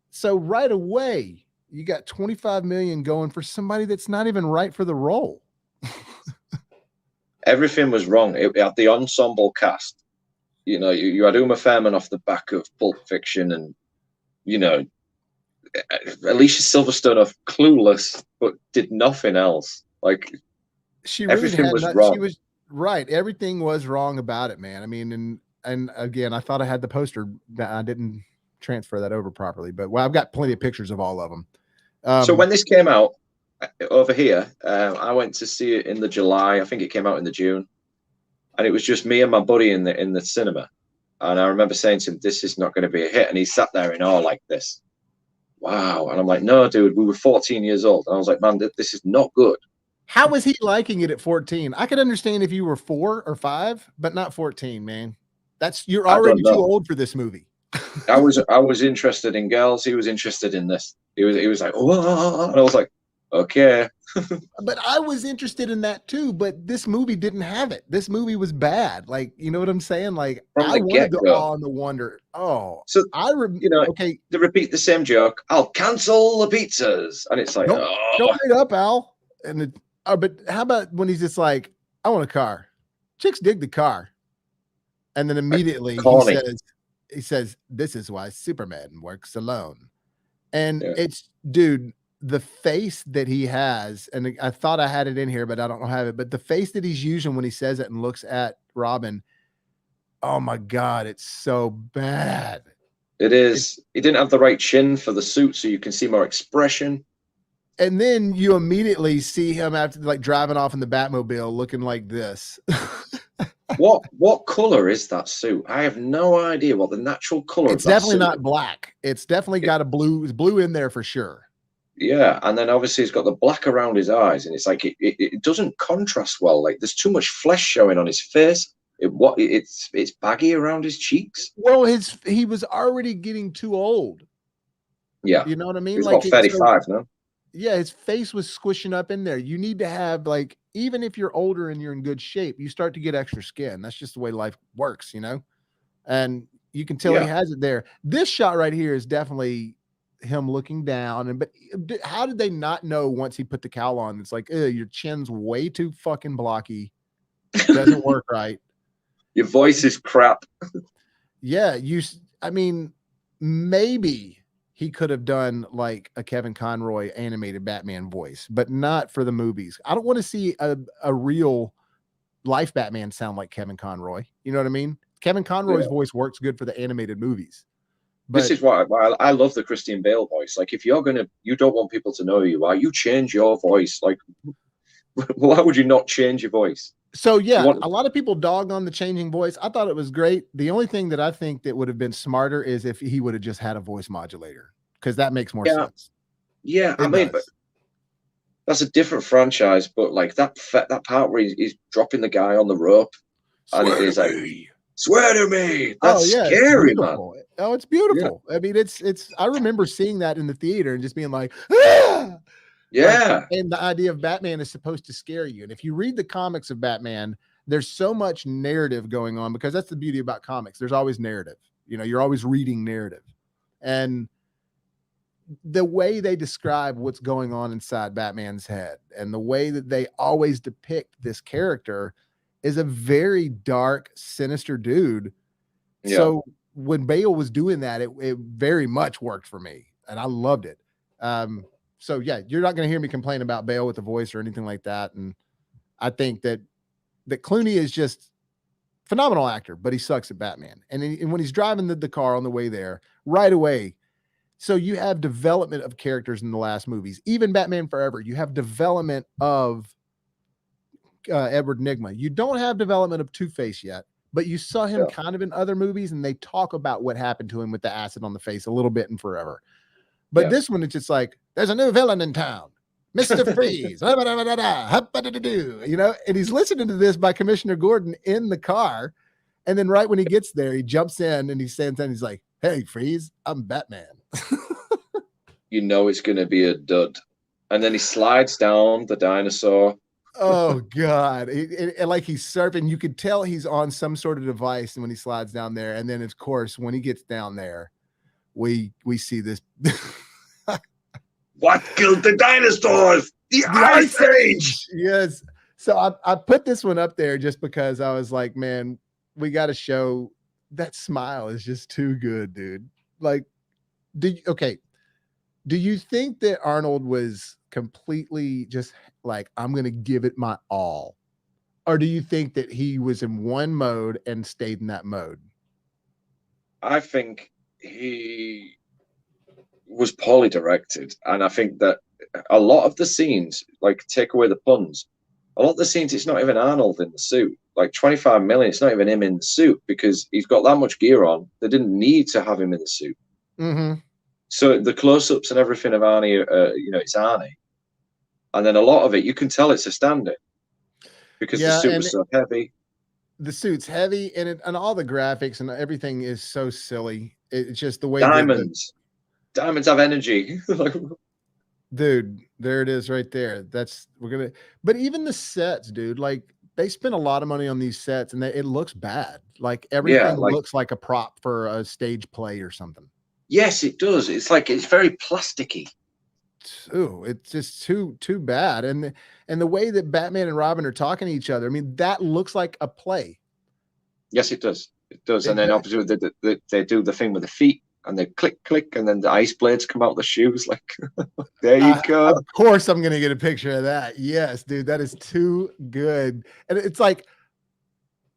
So right away, you got $25 million going for somebody that's not even right for the role. Everything was wrong. It had the ensemble cast. You had Uma Thurman off the back of Pulp Fiction, and Alicia Silverstone of Clueless, but did nothing else. Like she really everything was wrong. She was right. Everything was wrong about it, man. I mean, and again, I thought I had the poster. I didn't transfer that over properly, but I've got plenty of pictures of all of them. So when this came out over here, I went to see it in the July. I think it came out in the June, and it was just me and my buddy in the cinema. And I remember saying to him, "This is not going to be a hit," and he sat there in awe like this. Wow. And I'm like, "No, dude, we were 14 years old." And I was like, "Man, this is not good." How was he liking it at 14? I could understand if you were 4 or 5, but not 14, man. You're already too old for this movie. I was interested in girls. He was interested in this. He was like, "Oh," and I was like, "Okay." But I was interested in that too, but this movie didn't have it. This movie was bad. Like, you know what I'm saying? Like, I wanted the awe and the wonder. Oh, so okay. They repeat the same joke. "I'll cancel the pizzas," and it's like, don't wait up, Al. And but how about when he's just like, "I want a car." Chicks dig the car, and then immediately he says, "This is why Superman works alone." And it's, dude, the face that he has, and I thought I had it in here, but I don't have it. But the face that he's using when he says it and looks at Robin, oh my God, it's so bad. It is. He didn't have the right chin for the suit, so you can see more expression. And then you immediately see him after, like, driving off in the Batmobile looking like this. What color is that suit? I have no idea what the natural color. It's definitely not black. It's definitely got a blue in there for sure. Yeah, and then obviously he's got the black around his eyes, and it's like it doesn't contrast well. Like there's too much flesh showing on his face. It's baggy around his cheeks. Well, he was already getting too old. Yeah, you know what I mean. He's like 35 now. Yeah, his face was squishing up in there. You need to have, like, even if you're older and you're in good shape, you start to get extra skin. That's just the way life works, and you can tell he has it there. This shot right here is definitely him looking down. But how did they not know once he put the cowl on? It's like, your chin's way too fucking blocky. Doesn't work right. Your voice is crap. Yeah, I mean, maybe he could have done like a Kevin Conroy animated Batman voice, but not for the movies. I don't want to see a real life Batman sound like Kevin Conroy. You know what I mean? Kevin Conroy's voice works good for the animated movies. This is why I love the Christian Bale voice. Like, if you don't want people to know who you are, you change your voice. Like, why would you not change your voice? So yeah, a lot of people dogged on the changing voice. I thought it was great. The only thing that I think that would have been smarter is if he would have just had a voice modulator, because that makes more sense. Yeah, I mean, but that's a different franchise. But like that part where he's dropping the guy on the rope, and it is like, swear to me. That's scary, man. Oh, it's beautiful. Yeah. I mean, it's. I remember seeing that in the theater and just being like, ah! Yeah. Like, and the idea of Batman is supposed to scare you. And if you read the comics of Batman, there's so much narrative going on, because that's the beauty about comics. There's always narrative. You know, you're always reading narrative, and the way they describe what's going on inside Batman's head and the way that they always depict this character is a very dark, sinister dude. Yeah. So when Bale was doing that, it very much worked for me, and I loved it. So yeah, you're not going to hear me complain about Bale with the voice or anything like that. And I think that Clooney is just phenomenal actor, but he sucks at Batman. And when he's driving the car on the way there, right away. So you have development of characters in the last movies, even Batman Forever. You have development of Edward Nygma. You don't have development of Two-Face yet, but you saw him kind of in other movies, and they talk about what happened to him with the acid on the face a little bit in Forever. But this one, it's just like, there's a new villain in town, Mr. Freeze. You know, and he's listening to this by Commissioner Gordon in the car. And then right when he gets there, he jumps in and he stands in. He's like, hey, Freeze, I'm Batman. You know it's going to be a dud. And then he slides down the dinosaur. Oh, God. And like he's surfing. You could tell he's on some sort of device when he slides down there. And then, of course, when he gets down there, we see this. What killed the dinosaurs? The Ice Age. Yes. So I put this one up there just because I was like, man, we got to show that smile is just too good, dude. Like, do you think that Arnold was completely just like, I'm going to give it my all? Or do you think that he was in one mode and stayed in that mode? I think he was poorly directed, and I think that a lot of the scenes, like, take away the puns, a lot of the scenes, it's not even Arnold in the suit. Like 25 million, it's not even him in the suit, because he's got that much gear on. They didn't need to have him in the suit. Mm-hmm. So the close-ups and everything of Arnie, you know, it's Arnie, and then a lot of it, you can tell it's a stand-in because the suit was so heavy. The suit's heavy, and all the graphics and everything is so silly. It's just the way diamonds have energy. Dude, there it is right there. But even the sets, dude, like, they spent a lot of money on these sets, and it looks bad. Like, everything looks like a prop for a stage play or something. Yes, it does. It's like, it's very plasticky. It's just too bad. And the way that Batman and Robin are talking to each other, I mean, that looks like a play. Yes, it does. It does. And then obviously they do the thing with the feet, and they click, and then the ice blades come out the shoes. Like, there you go. Of course, I'm gonna get a picture of that. Yes, dude, that is too good. And it's like,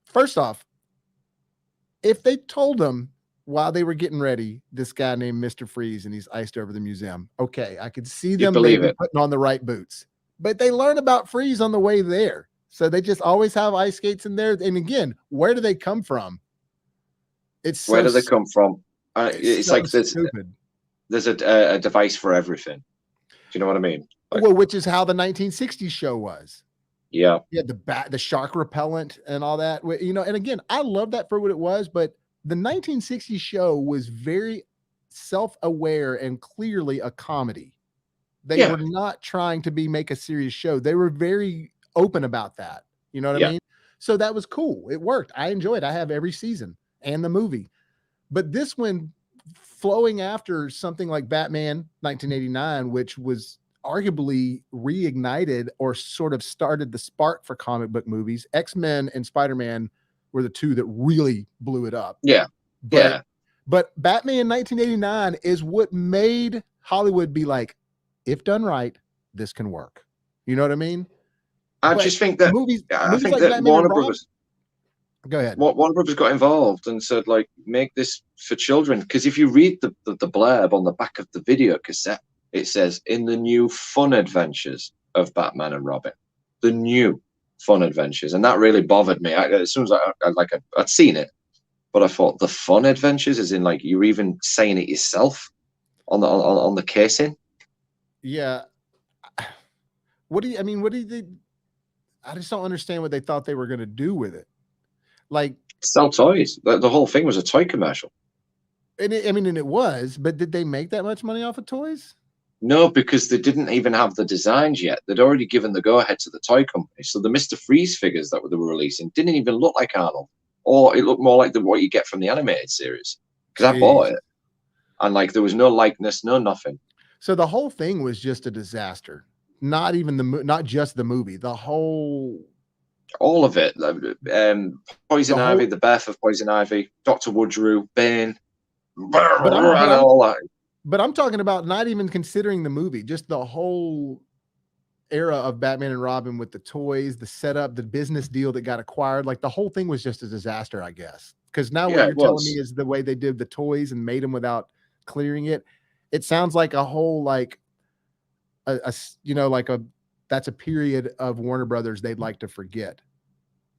first off, if they told them while they were getting ready, this guy named Mr. Freeze, and he's iced over the museum, okay, I could see them maybe putting on the right boots. But they learn about Freeze on the way there. So they just always have ice skates in there. And again, where do they come from? Where do they come from? It's so like stupid. There's a device for everything. Do you know what I mean? Like, well, which is how the 1960s show was. Yeah. Yeah, the shark repellent and all that. You know, and again, I love that for what it was, but the 1960s show was very self-aware and clearly a comedy. They were not trying to make a serious show. They were very open about that. You know what I mean? So that was cool. It worked. I enjoyed it. I have every season and the movie. But this one, flowing after something like Batman 1989, which was arguably reignited or sort of started the spark for comic book movies. X-Men and Spider-Man were the two that really blew it up. Yeah. But Batman 1989 is what made Hollywood be like, if done right, this can work. You know what I mean? I just think that movies I think like that Batman Warner Brothers. Go ahead. Warner Brothers got involved and said, like, make this for children. Because if you read the blurb on the back of the video cassette, it says, in the new fun adventures of Batman and Robin. The new fun adventures. And that really bothered me. As soon as I'd seen it, but I thought, the fun adventures, as in, like, you're even saying it yourself on the casing. Yeah. What do you think? I just don't understand what they thought they were going to do with it. Like, sell toys. The whole thing was a toy commercial. And it was, but did they make that much money off of toys? No, because they didn't even have the designs yet. They'd already given the go-ahead to the toy company. So the Mr. Freeze figures that they were releasing didn't even look like Arnold. Or it looked more like what you get from the animated series. Because I bought it. And, like, there was no likeness, no nothing. So the whole thing was just a disaster. Not just the movie. The whole... All of it. Poison Ivy, the birth of Poison Ivy, Dr. Woodrue, Bane, all that. But I'm talking about not even considering the movie, just the whole era of Batman and Robin with the toys, the setup, the business deal that got acquired. Like, the whole thing was just a disaster, I guess. Because now what you're telling me is the way they did the toys and made them without clearing it. It sounds like a whole, like, that's a period of Warner Brothers they'd like to forget.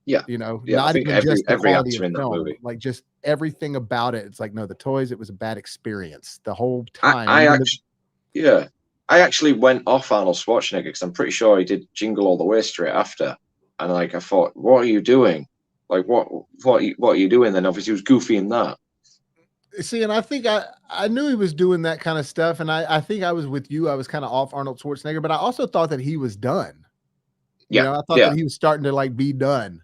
Yeah. Not even just the every quality actor in of that film, movie. like, just everything about it. It's like, no, the toys, it was a bad experience the whole time. I actually went off Arnold Schwarzenegger because I'm pretty sure he did Jingle All the Way straight after. And, like, I thought, what are you doing? Like, what are you doing then? Obviously, he was goofy in that. See, and I think I knew he was doing that kind of stuff, and I think I was with you. I was kind of off Arnold Schwarzenegger, but I also thought that he was done. I thought that he was starting to, like, be done.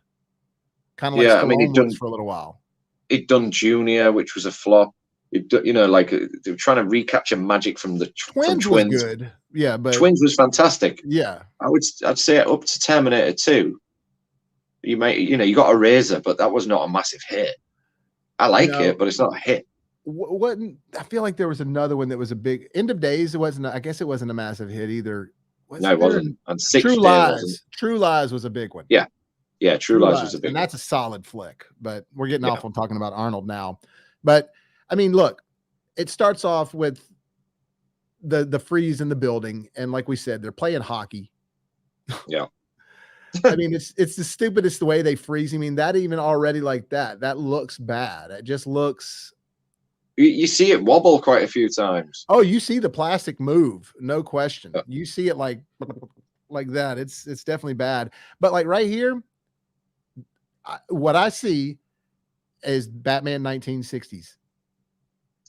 Kind of like Stallone was for a little while. He'd done Junior, which was a flop. Like, they were trying to recapture magic from the Twins. Was good, yeah, but Twins was fantastic. Yeah, I'd say up to Terminator 2. You got a Razor, but that was not a massive hit. I like it, but it's not a hit. I feel like there was another one that was a big End of Days. It wasn't. I guess it wasn't a massive hit either. It wasn't. And True Lies. True Lies was a big one. Yeah, True Lies was a big one. And that's a solid flick. But we're getting off on talking about Arnold now. But I mean, look, it starts off with the freeze in the building, and like we said, they're playing hockey. Yeah. I mean, it's the stupidest way they freeze. I mean, that even already like that looks bad. It just looks. You see it wobble quite a few times. Oh, you see the plastic move, no question. You see it like that. It's definitely bad. But, like, right here, what I see is Batman 1960s.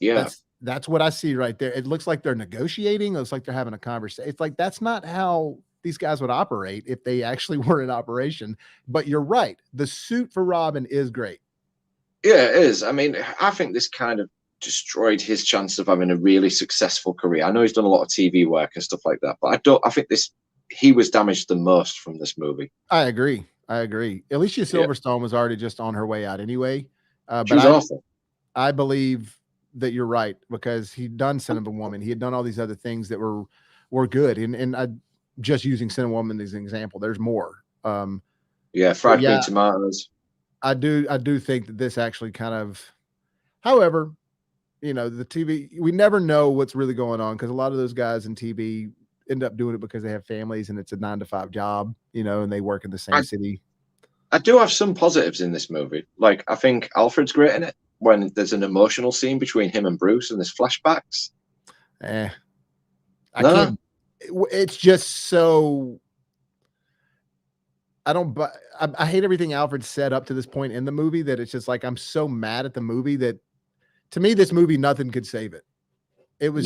Yeah, that's what I see right there. It looks like they're negotiating. It looks like they're having a conversation. It's like that's not how these guys would operate if they actually were in operation. But you're right. The suit for Robin is great. Yeah, it is. I mean, I think this kind of destroyed his chance of having a really successful career. I know he's done a lot of TV work and stuff like that, but I think he was damaged the most from this movie. I agree. Alicia Silverstone was already just on her way out anyway. She was awful. I believe that you're right, because he'd done Son of a Woman. He had done all these other things that were good. And I just using Son of a Woman as an example. There's more. Fried green tomatoes. I do think that this actually kind of, however, the TV, we never know what's really going on, because a lot of those guys in TV end up doing it because they have families and it's a 9-to-5 job, and they work in the same city. I do have some positives in this movie. Like, I think Alfred's great in it when there's an emotional scene between him and Bruce and there's flashbacks. I can't. It's just so. I hate everything Alfred said up to this point in the movie, that it's just like, I'm so mad at the movie that, to me, this movie, nothing could save it. It was,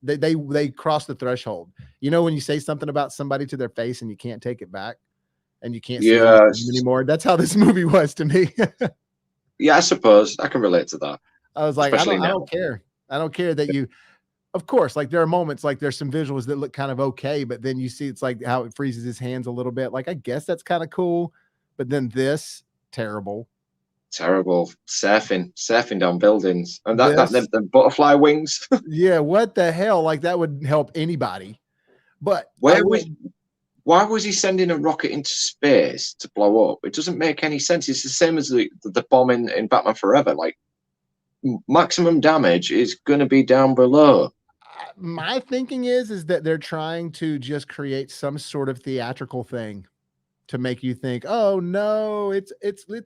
they crossed the threshold. When you say something about somebody to their face and you can't take it back and you can't see them anymore. That's how this movie was to me. Yeah, I suppose I can relate to that. I was like, I don't care. I don't care that you, of course, like, there are moments, like, there's some visuals that look kind of okay, but then you see it's like how it freezes his hands a little bit. Like, I guess that's kind of cool, but then this, terrible surfing down buildings, and them butterfly wings. Yeah, what the hell? Like, that would help anybody. But Why was he sending a rocket into space to blow up? It doesn't make any sense. It's the same as the bomb in Batman Forever. Like, maximum damage is going to be down below. My thinking is that they're trying to just create some sort of theatrical thing to make you think, oh no, it's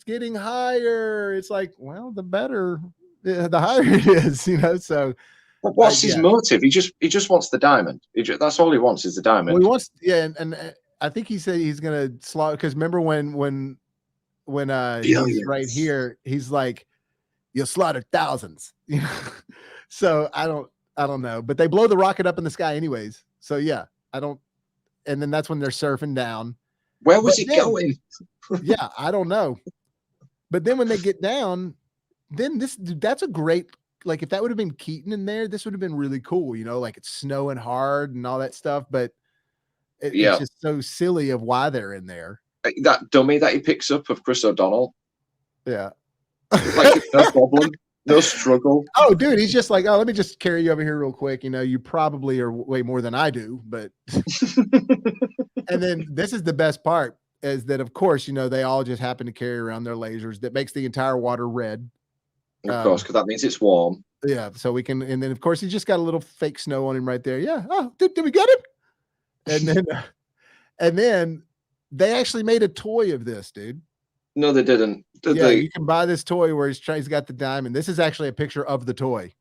getting higher. It's like, well, the better, the higher it is, you know. So But what's his motive? He just wants the diamond. That's all he wants is the diamond. Well, he wants, yeah, and I think he said he's gonna slaughter, because remember when he's right here, he's like, you'll slaughter thousands, you know. So I don't know, but they blow the rocket up in the sky anyways. So yeah, and then that's when they're surfing down. Where was it going? Yeah, I don't know. But then when they get down, then that's a great, like, if that would have been Keaton in there, this would have been really cool, you know, like it's snowing hard and all that stuff. But it's just so silly of why they're in there. That dummy that he picks up of Chris O'Donnell. Yeah. Like, no problem. No struggle. Oh, dude, he's just like, oh, let me just carry you over here real quick. You know, you probably are way more than I do, but. And then this is the best part, is that, of course, you know, they all just happen to carry around their lasers that makes the entire water red. Of course, because that means it's warm. Yeah, so we can, and then of course he just got a little fake snow on him right there. Yeah. Oh, did we get him? And then they actually made a toy of this, dude. No, they didn't. Did yeah, they? You can buy this toy where he's got the diamond. This is actually a picture of the toy.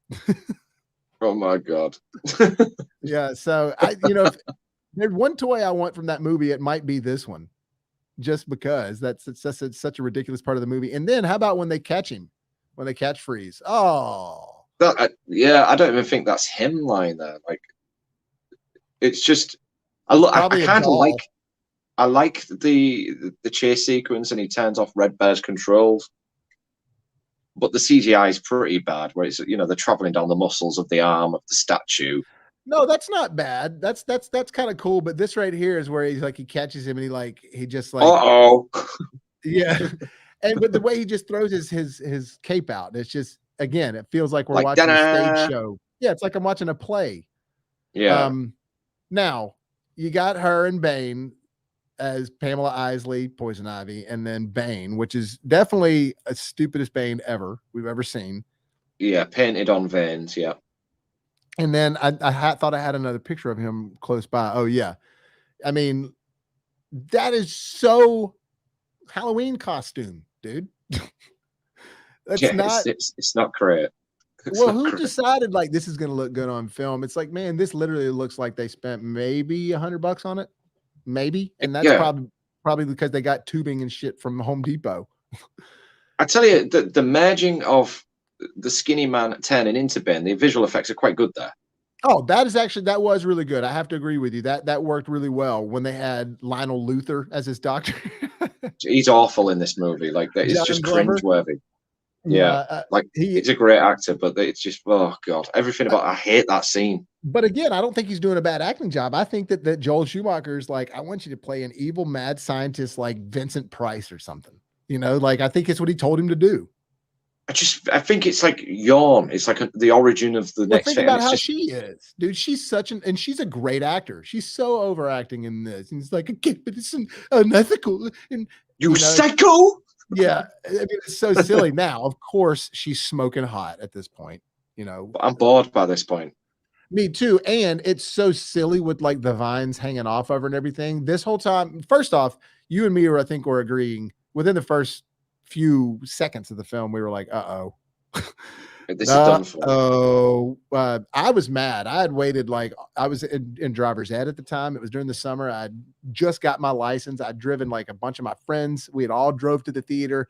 Oh my God. Yeah. So if there's one toy I want from that movie, it might be this one, just because it's such a ridiculous part of the movie. And then how about when they catch him, when they catch Freeze? Oh, yeah. I don't even think that's him lying there. Like, it's just, I kind of like. I like the chase sequence, and he turns off Red Bear's controls, but the CGI is pretty bad. Where it's, you know, they're traveling down the muscles of the arm of the statue. No, that's not bad. That's kind of cool. But this right here is where he's like, he catches him, and he just like, yeah. And but the way he just throws his cape out, it's just, again, it feels like we're watching a stage show. Yeah, it's like I'm watching a play. Yeah. Now you got her and Bane as Pamela Isley, Poison Ivy, and then Bane, which is definitely the stupidest Bane we've ever seen. Yeah, painted on veins. Yeah. And then I thought I had another picture of him close by. Oh yeah, I mean, that is so Halloween costume, dude. That's it's not great. Well, who decided like this is going to look good on film? It's like, man, this literally looks like they spent maybe $100 on it. Maybe, and that's probably because they got tubing and shit from Home Depot. I tell you, the merging of the skinny man turning into Ben, the visual effects are quite good there. Oh, that was really good. I have to agree with you. That worked really well when they had Lionel Luthor as his doctor. He's awful in this movie. Like, that is just cringeworthy. Yeah, like he's a great actor, but it's just, oh God, everything about I hate that scene. But again, I don't think he's doing a bad acting job. I think that Joel Schumacher's like, I want you to play an evil mad scientist like Vincent Price or something. You know, like I think it's what he told him to do. I think it's like Yawn. It's like the origin of the next thing. Think about how she is, dude. She's and she's a great actor. She's so overacting in this. And it's like, okay, but it's unethical. And you psycho. Yeah, I mean, it's so silly. Now, of course, she's smoking hot at this point. You know, I'm bored by this point. Me too. And it's so silly with like the vines hanging off of her and everything. This whole time, first off, you and me I think we're agreeing within the first few seconds of the film, we were like, uh-oh. This is done for. Oh, I was mad. I had waited, like, I was in driver's ed at the time. It was during the summer. I just got my license. I'd driven like a bunch of my friends. We had all drove to the theater.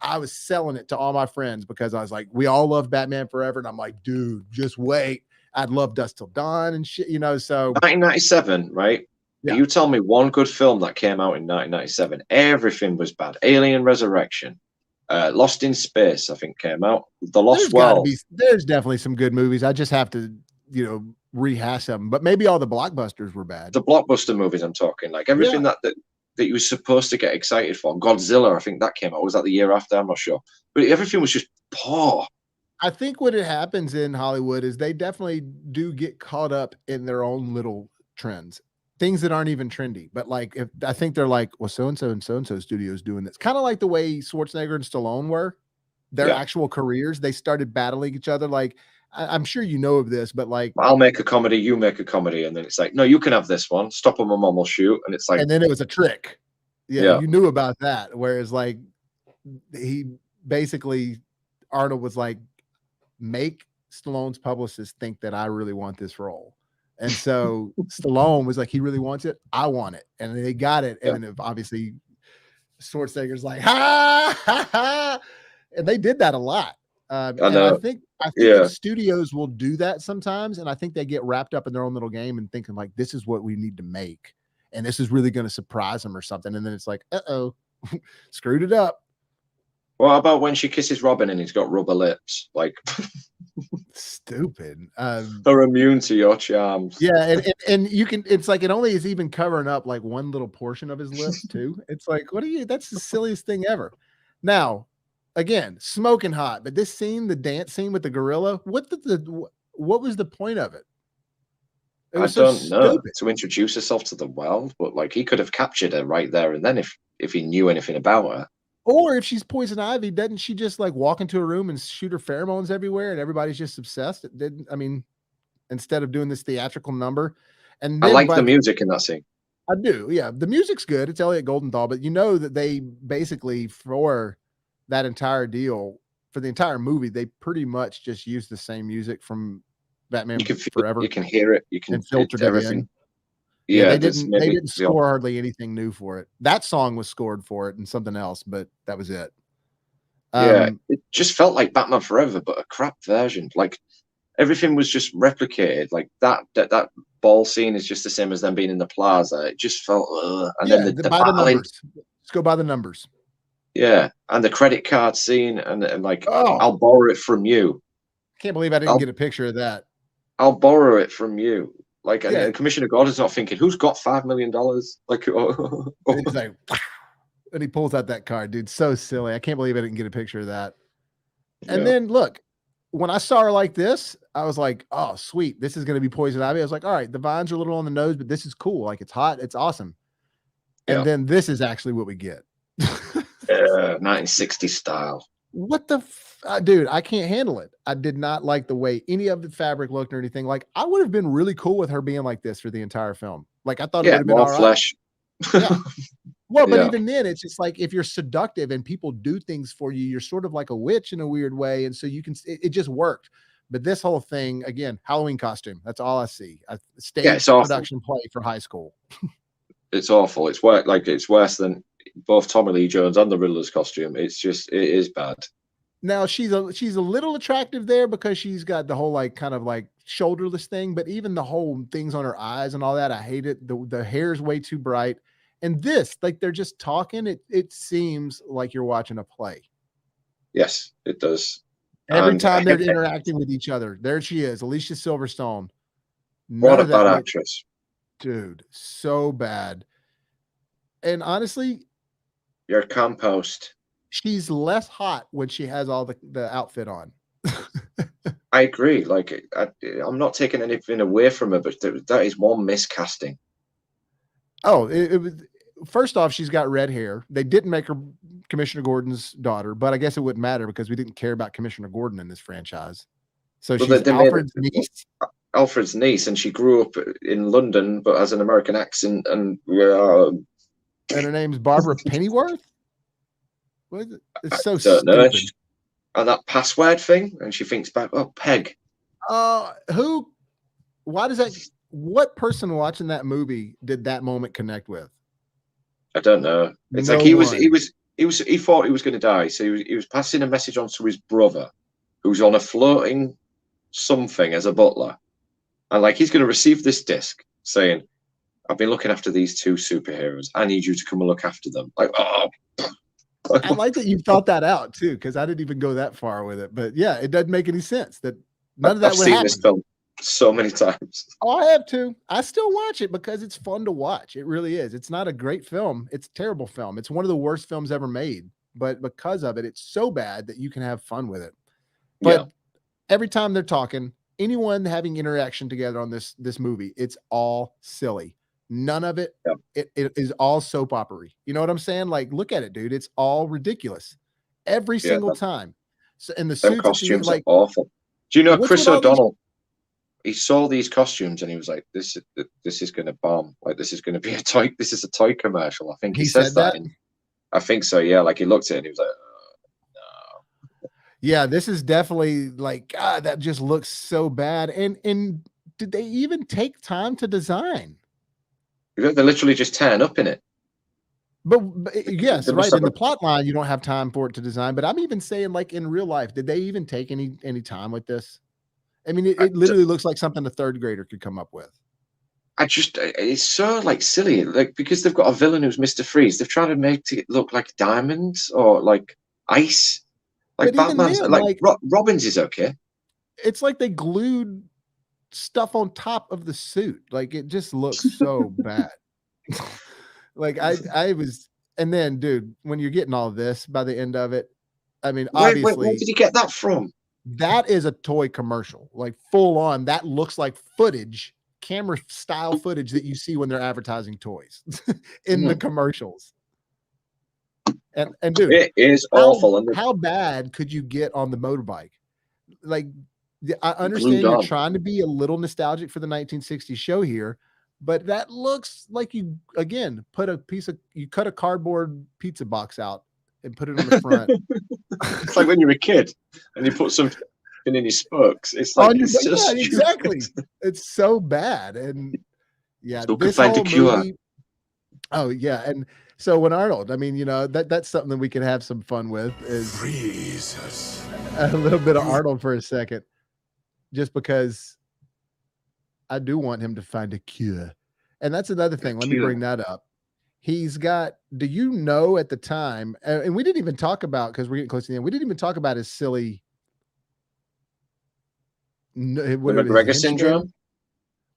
I was selling it to all my friends because I was like, we all love Batman Forever. And I'm like, dude, just wait. I'd love Dusk Till Dawn and shit, you know. So 1997, right? Yeah. You tell me one good film that came out in 1997. Everything was bad. Alien Resurrection. Lost in Space, I think, came out. The Lost World. There's definitely some good movies. I just have to, rehash them. But maybe all the blockbusters were bad. The blockbuster movies, I'm talking. Like everything that you were supposed to get excited for. Godzilla, I think that came out. Was that the year after? I'm not sure. But everything was just poor. I think what happens in Hollywood is they definitely do get caught up in their own little trends. things that aren't even trendy. But like, if I think they're like, well, so-and-so and so-and-so studio's doing this. Kind of like the way Schwarzenegger and Stallone were, their Yeah. actual careers. They started battling each other. Like, I'm sure you know of this, but like, I'll make a comedy, you make a comedy, and then it's like, no, you can have this one. Stop or my mom will shoot. And it's like, and then it was a trick. Yeah, you knew about that. Whereas like he basically, Arnold was like, make Stallone's publicist think that I really want this role. And so Stallone was like, he really wants it. I want it. And they got it. And then obviously Schwarzenegger's like, ha, ha, ha. And they did that a lot. And I think that studios will do that sometimes. And I think they get wrapped up in their own little game and thinking like, this is what we need to make. And this is really going to surprise them or something. And then it's like, uh-oh, screwed it up. Well, how about when she kisses Robin and he's got rubber lips? Like, stupid. They're immune to your charms. Yeah, and you can. It's like it only is even covering up like one little portion of his lips too. It's like, what are you? That's the silliest thing ever. Now, again, smoking hot. But this scene, the dance scene with the gorilla, what was the point of it? I don't know. To introduce herself to the world, but like he could have captured her right there and then if he knew anything about her. Or if she's poison ivy, doesn't she just like walk into a room and shoot her pheromones everywhere and everybody's just obsessed? It didn't, I mean, instead of doing this theatrical number. And I like the music in that scene. I do. Yeah. The music's good. It's Elliot Goldenthal, but you know that they basically, for that entire deal, for the entire movie, they pretty much just use the same music from Batman Forever. You can hear it. You can filter everything. Yeah, they didn't score hardly anything new for it. That song was scored for it and something else, but that was it. Yeah, it just felt like Batman Forever, but a crap version. Like everything was just replicated. Like that ball scene is just the same as them being in the plaza. It just felt, and then the battling. Let's go by the numbers. Yeah, and the credit card scene, and like, I'll borrow it from you. Can't believe I didn't get a picture of that. I'll borrow it from you. Like, and Commissioner Gordon's not thinking, who's got $5 million? Like, He's like, and he pulls out that card, dude. So silly. I can't believe I didn't get a picture of that. And then look, when I saw her like this, I was like, oh, sweet. This is going to be poison ivy. I was like, all right, the vines are a little on the nose, but this is cool. Like, it's hot. It's awesome. And then this is actually what we get. 1960s style. What the dude, I can't handle it. I did not like the way any of the fabric looked or anything. Like, I would have been really cool with her being like this for the entire film. Like, I thought it would have been more flesh. Yeah. Well, but even then, it's just like if you're seductive and people do things for you, you're sort of like a witch in a weird way. And so you can, it just worked. But this whole thing, again, Halloween costume. That's all I see. A stage production play for high school. It's awful. It's worse than both Tommy Lee Jones and the Riddler's costume. It's just, it is bad. Now she's a little attractive there because she's got the whole like kind of like shoulderless thing, but even the whole things on her eyes and all that, I hate it. The hair's way too bright. And this, like they're just talking. It seems like you're watching a play. Yes, it does. Every time they're interacting with each other, there she is, Alicia Silverstone. What a bad actress, dude! So bad. And honestly, you're compost. She's less hot when she has all the outfit on. I agree. Like I'm not taking anything away from her, but that is one miscasting. Oh, it was. First off, she's got red hair. They didn't make her Commissioner Gordon's daughter, but I guess it wouldn't matter because we didn't care about Commissioner Gordon in this franchise. So she's Alfred's niece. Alfred's niece, and she grew up in London, but has an American accent, and her name's Barbara Pennyworth. What is it? It's so stupid. And that password thing, and she thinks back, oh, Peg. Why does that? What person watching that movie did that moment connect with? I don't know. It's like he thought he was going to die, so he was passing a message on to his brother, who's on a floating something as a butler, and like he's going to receive this disc saying, "I've been looking after these two superheroes. I need you to come and look after them." Like, oh. I like that you thought that out too, because I didn't even go that far with it. But yeah, it doesn't make any sense that none of that would happen. I've seen this film so many times. Oh, I have too. I still watch it because it's fun to watch. It really is. It's not a great film. It's a terrible film. It's one of the worst films ever made. But because of it, it's so bad that you can have fun with it. But every time they're talking, anyone having interaction together on this movie, it's all silly. None of it. Yeah. It is all soap opera-y. You know what I'm saying? Like, look at it, dude. It's all ridiculous every Yeah, single time. So, and the them suits at the costumes are like, awful. Do you know what's Chris with all these? O'Donnell? He saw these costumes and he was like, "This is going to bomb. Like, this is going to be a toy. This is a toy commercial." I think he says said that. I think so. Yeah, like he looked at it and he was like, "No." Yeah, this is definitely like, God, that just looks so bad. And did they even take time to design? They're literally just tearing up in it. But yes, They must right. In have the plot line, you don't have time for it to design. But I'm even saying, like, in real life, did they even take any time with this? I mean, it literally looks like something a third grader could come up with. it's so like silly, like because they've got a villain who's Mr. Freeze. They've tried to make it look like diamonds or like ice. Like But even Batman's, then, like like, Robin's is okay. it's like they glued stuff on top of the suit. Like, it just looks so bad. Like, I was, and then, dude, when you're getting all of this by the end of it, I mean, Where obviously, did he get that from? that is a toy commercial, like full on. That looks like footage, camera style footage that you see when they're advertising toys in the commercials. And dude, It is awful. And how bad could you get on the motorbike? Like, I glued understand you're on. trying to be a little nostalgic for the 1960s show here, but that looks like you, again, you cut a cardboard pizza box out and put it on the front. It's like when you're a kid and you put something in your spokes. It's like, it's so yeah, stupid. exactly. It's so bad. And yeah, So this find whole the cure. movie. Oh yeah, and so when Arnold, I mean, you know, that's something that we can have some fun with, is Jesus. a little bit of Arnold for a second, just because I do want him to find a cure. And that's another thing. Let me bring that up. He's got, do you know at the time, and we didn't even talk about, because we're getting close to the end, we didn't even talk about his silly, The McGregor syndrome?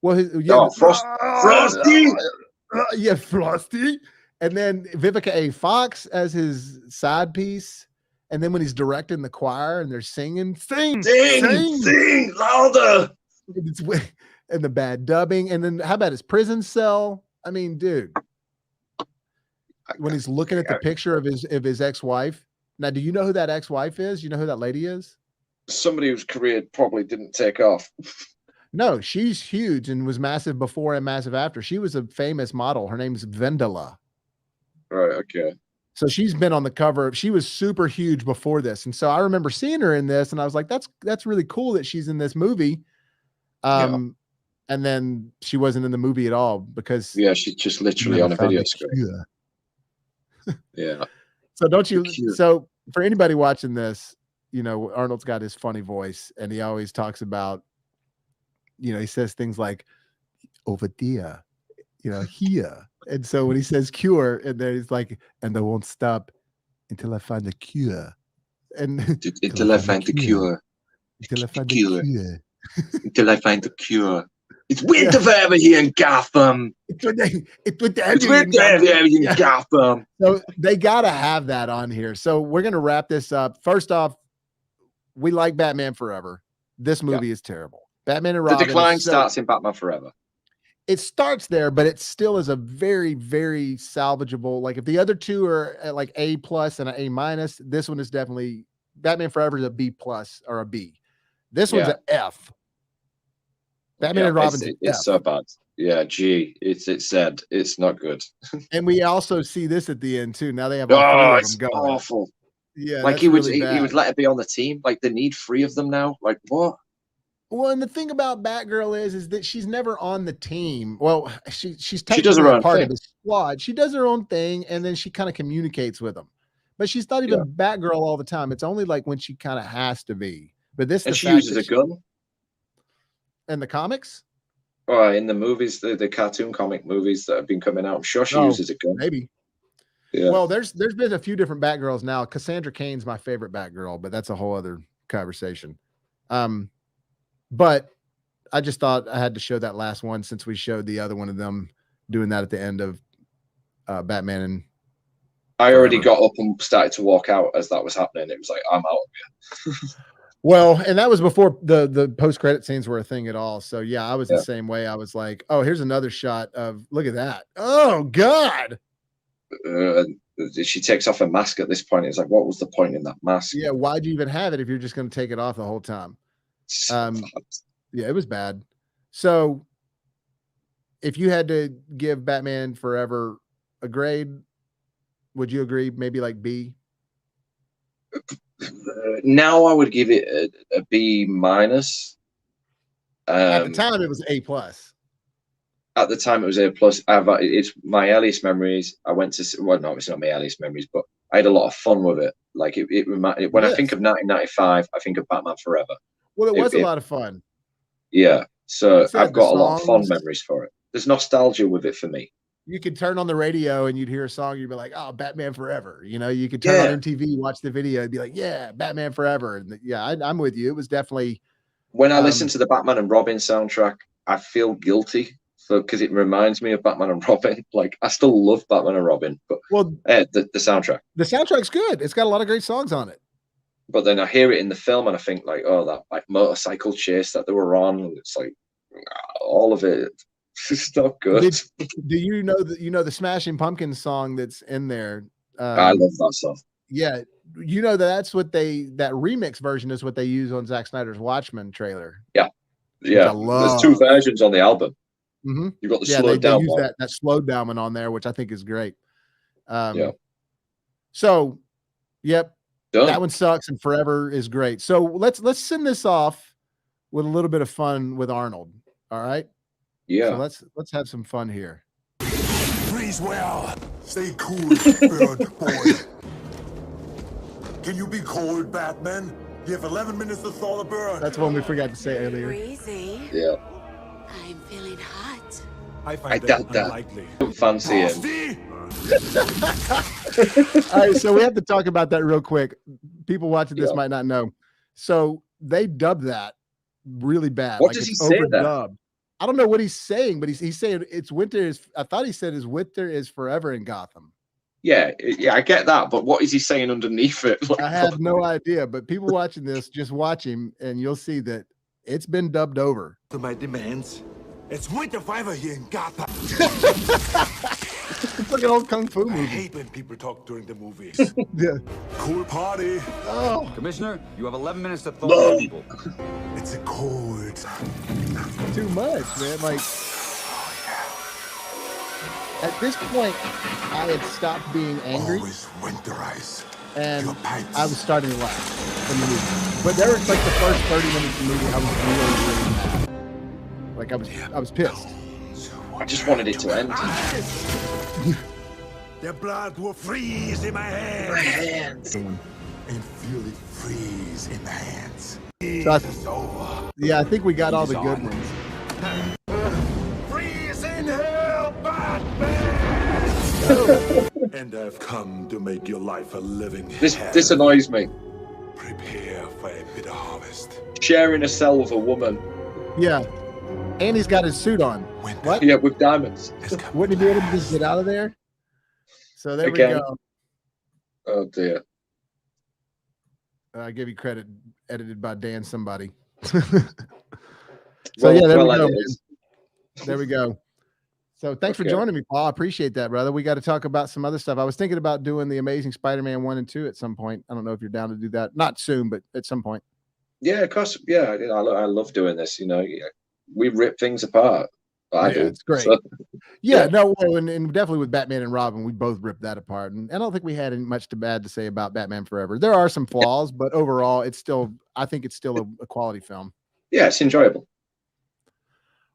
Well, Frosty! Yeah, Frosty. And then Vivica A. Fox as his side piece. And then when he's directing the choir and they're singing, sing louder. And the bad dubbing. And then how about his prison cell? I mean, dude, when he's looking at the picture of his ex-wife. Now, do you know who that ex-wife is? You know who that lady is? Somebody whose career probably didn't take off. No, she's huge and was massive before and massive after. She was a famous model. Her name's Vendela. Right, okay. So she's been on the cover. She was super huge before this. And so I remember seeing her in this and I was like, that's really cool that she's in this movie. And then she wasn't in the movie at all because she's just literally on a video screen. Yeah. So don't you, so for anybody watching this, you know, Arnold's got his funny voice and he always talks about, you know, he says things like over there, you know, here. And so when he says cure, and then he's like, and I won't stop until I find the cure. And until I find the cure. Until I find the cure. Until I find the cure. It's winter forever here in Gotham. It's winter in Gotham. So they got to have that on here. So we're going to wrap this up. First off, we like Batman Forever. This movie is terrible. Batman and Robin. The decline starts in Batman Forever. It starts there, but it still is a very, very salvageable. Like if the other two are at like A+ and an A-, this one is definitely, Batman Forever is a B+ or a B. This one's an F. Batman and Robin's it's so bad. Yeah, G. It's said it's not good. And we also see this at the end too. Now they have all three of them going. Awful. Yeah, like he would let it be on the team. Like they need 3 of them now. Like what? Well, and the thing about Batgirl is that she's never on the team. Well, she's does her own part thing. of the squad. She does her own thing, and then she kind of communicates with them. But she's not even Batgirl all the time. It's only like when she kind of has to be. But this, and she uses a gun. In the comics? Oh, in the movies, the cartoon comic movies that have been coming out, I'm sure she uses a gun. Maybe. Yeah. Well, there's been a few different Batgirls now. Cassandra Cain's my favorite Batgirl, but that's a whole other conversation. But I just thought I had to show that last one since we showed the other one of them doing that at the end of Batman. And I already got up and started to walk out as that was happening. It was like, I'm out of here. Well, and that was before the post credit scenes were a thing at all. So yeah, I was the same way. I was like, oh, here's another shot of look at that. Oh God. She takes off her mask at this point. It's like, what was the point in that mask? Yeah, why'd you even have it if you're just going to take it off the whole time? Yeah, it was bad. So if you had to give Batman Forever a grade, would you agree? Maybe like B? Now I would give it a B minus. At the time, it was A plus. At the time, it was A plus. It's my earliest memories. I went to no, it's not my earliest memories, but I had a lot of fun with it. Like when I think of 1995, I think of Batman Forever. Well, it was a lot of fun. Yeah, so I've got a lot of fond memories for it. There's nostalgia with it for me. You could turn on the radio and you'd hear a song, you'd be like, oh, Batman Forever. You know, you could turn on MTV, watch the video, and be like, yeah, Batman Forever. And I'm with you. It was definitely. When I listen to the Batman and Robin soundtrack, I feel guilty because it reminds me of Batman and Robin. Like, I still love Batman and Robin, but the soundtrack. The soundtrack's good. It's got a lot of great songs on it. But then I hear it in the film and I think like, oh, that like motorcycle chase that they were on, and it's like all of it. It's not good. Do you know the Smashing Pumpkins song that's in there? I love that song. Yeah, you know that's what that remix version is what they use on Zack Snyder's Watchmen trailer. Yeah. There's two versions on the album. Mm-hmm. You've got the slowed down use one. that slowed down one on there, which I think is great. So, yep, done. That one sucks, and Forever is great. So let's send this off with a little bit of fun with Arnold. All right. Yeah. So let's have some fun here. Freeze well. Stay cool, bird boy. Can you be cold, Batman? You have 11 minutes to thaw the bird. That's one we forgot to say earlier. Breezy. Yeah. I'm feeling hot. I doubt that. Unlikely. Don't fancy him. All right, so we have to talk about that real quick. People watching this might not know. So they dubbed that really bad. What does he say that? I don't know what he's saying, but he's saying it's winter is. I thought he said his winter is forever in Gotham. Yeah, I get that, but what is he saying underneath it? Like, I have no idea, but people watching this, just watch him, and you'll see that it's been dubbed over. To my demands, it's winter forever here in Gotham. It's like an old kung fu movie. I hate when people talk during the movies. Yeah. Cool party. Oh, Commissioner, you have 11 minutes to thaw the people. It's a cold. too much, man. Like, at this point, I had stopped being angry. Always winterize. And I was starting to laugh in the movie. But there was like the first 30 minutes of the movie, I was really, really mad. Like I was pissed. I just wanted it to end. The blood will freeze in my hands. And feel it freeze in the hands. So I think we got all the good ones. Freeze in hell, Batman! And I've come to make your life a living hell. This annoys me. Prepare for a bitter harvest. Sharing a cell with a woman. Yeah. And he's got his suit on. What? Yeah, with diamonds. Wouldn't he be able to just get out of there? So there we go. Oh dear. I give you credit. Edited by Dan somebody. There we go. There we go. So thanks for joining me, Paul. I appreciate that, brother. We got to talk about some other stuff. I was thinking about doing the Amazing Spider-Man 1 and 2 at some point. I don't know if you're down to do that. Not soon, but at some point. Yeah, of course. Yeah, I love doing this. You know, we rip things apart. I do. It's great. So, no, well, and definitely with Batman and Robin, we both ripped that apart. And I don't think we had any much bad to say about Batman Forever. There are some flaws, but overall, I think it's still a quality film. Yeah, it's enjoyable.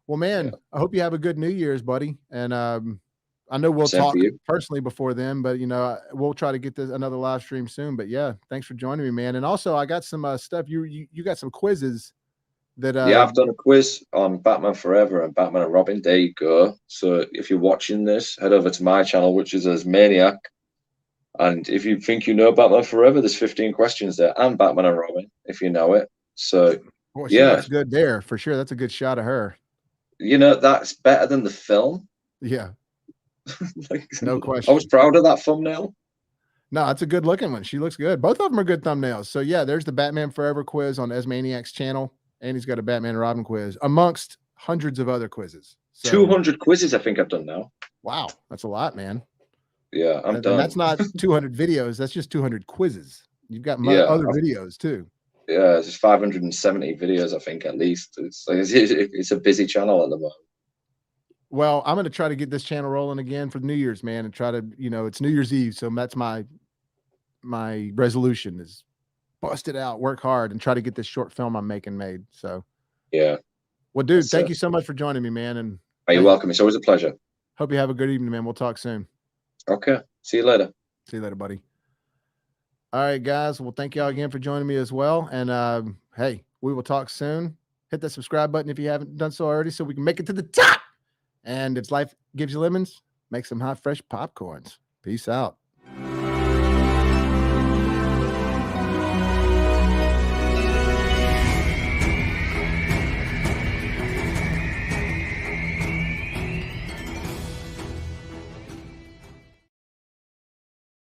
Well, man, I hope you have a good New Year's, buddy. And I know we'll talk personally before then, but we'll try to get another live stream soon. But yeah, thanks for joining me, man. And also, I got some stuff. You got some quizzes that. I've done a quiz on Batman Forever and Batman and Robin. There you go. So if you're watching this, head over to my channel, which is Ezmaniac. And if you think you know Batman Forever, there's 15 questions there, and Batman and Robin, if you know it. So that's good there for sure. That's a good shot of her. That's better than the film. Yeah. Like, no question. I was proud of that thumbnail. No, it's a good looking one. She looks good. Both of them are good thumbnails. So yeah, there's the Batman Forever quiz on Ezmaniac's channel, and he's got a Batman and Robin quiz amongst hundreds of other quizzes. So, 200 quizzes I think I've done now. wow, that's a lot, man. Yeah, I'm And done. that's not 200 videos. That's just 200 quizzes. You've got Yeah, other videos too. Yeah, there's 570 videos, I think, at least. It's a busy channel at the moment. Well, I'm going to try to get this channel rolling again for New Year's, man, and try to, it's New Year's Eve. So that's my resolution is bust it out, work hard, and try to get this short film I'm making made. So, yeah. Well, dude, thank you so much for joining me, man. And you're welcome. It's always a pleasure. Hope you have a good evening, man. We'll talk soon. Okay. See you later. See you later, buddy. All right, guys. Well, thank y'all again for joining me as well. And hey, we will talk soon. Hit that subscribe button if you haven't done so already so we can make it to the top. And if life gives you lemons, make some hot, fresh popcorns. Peace out.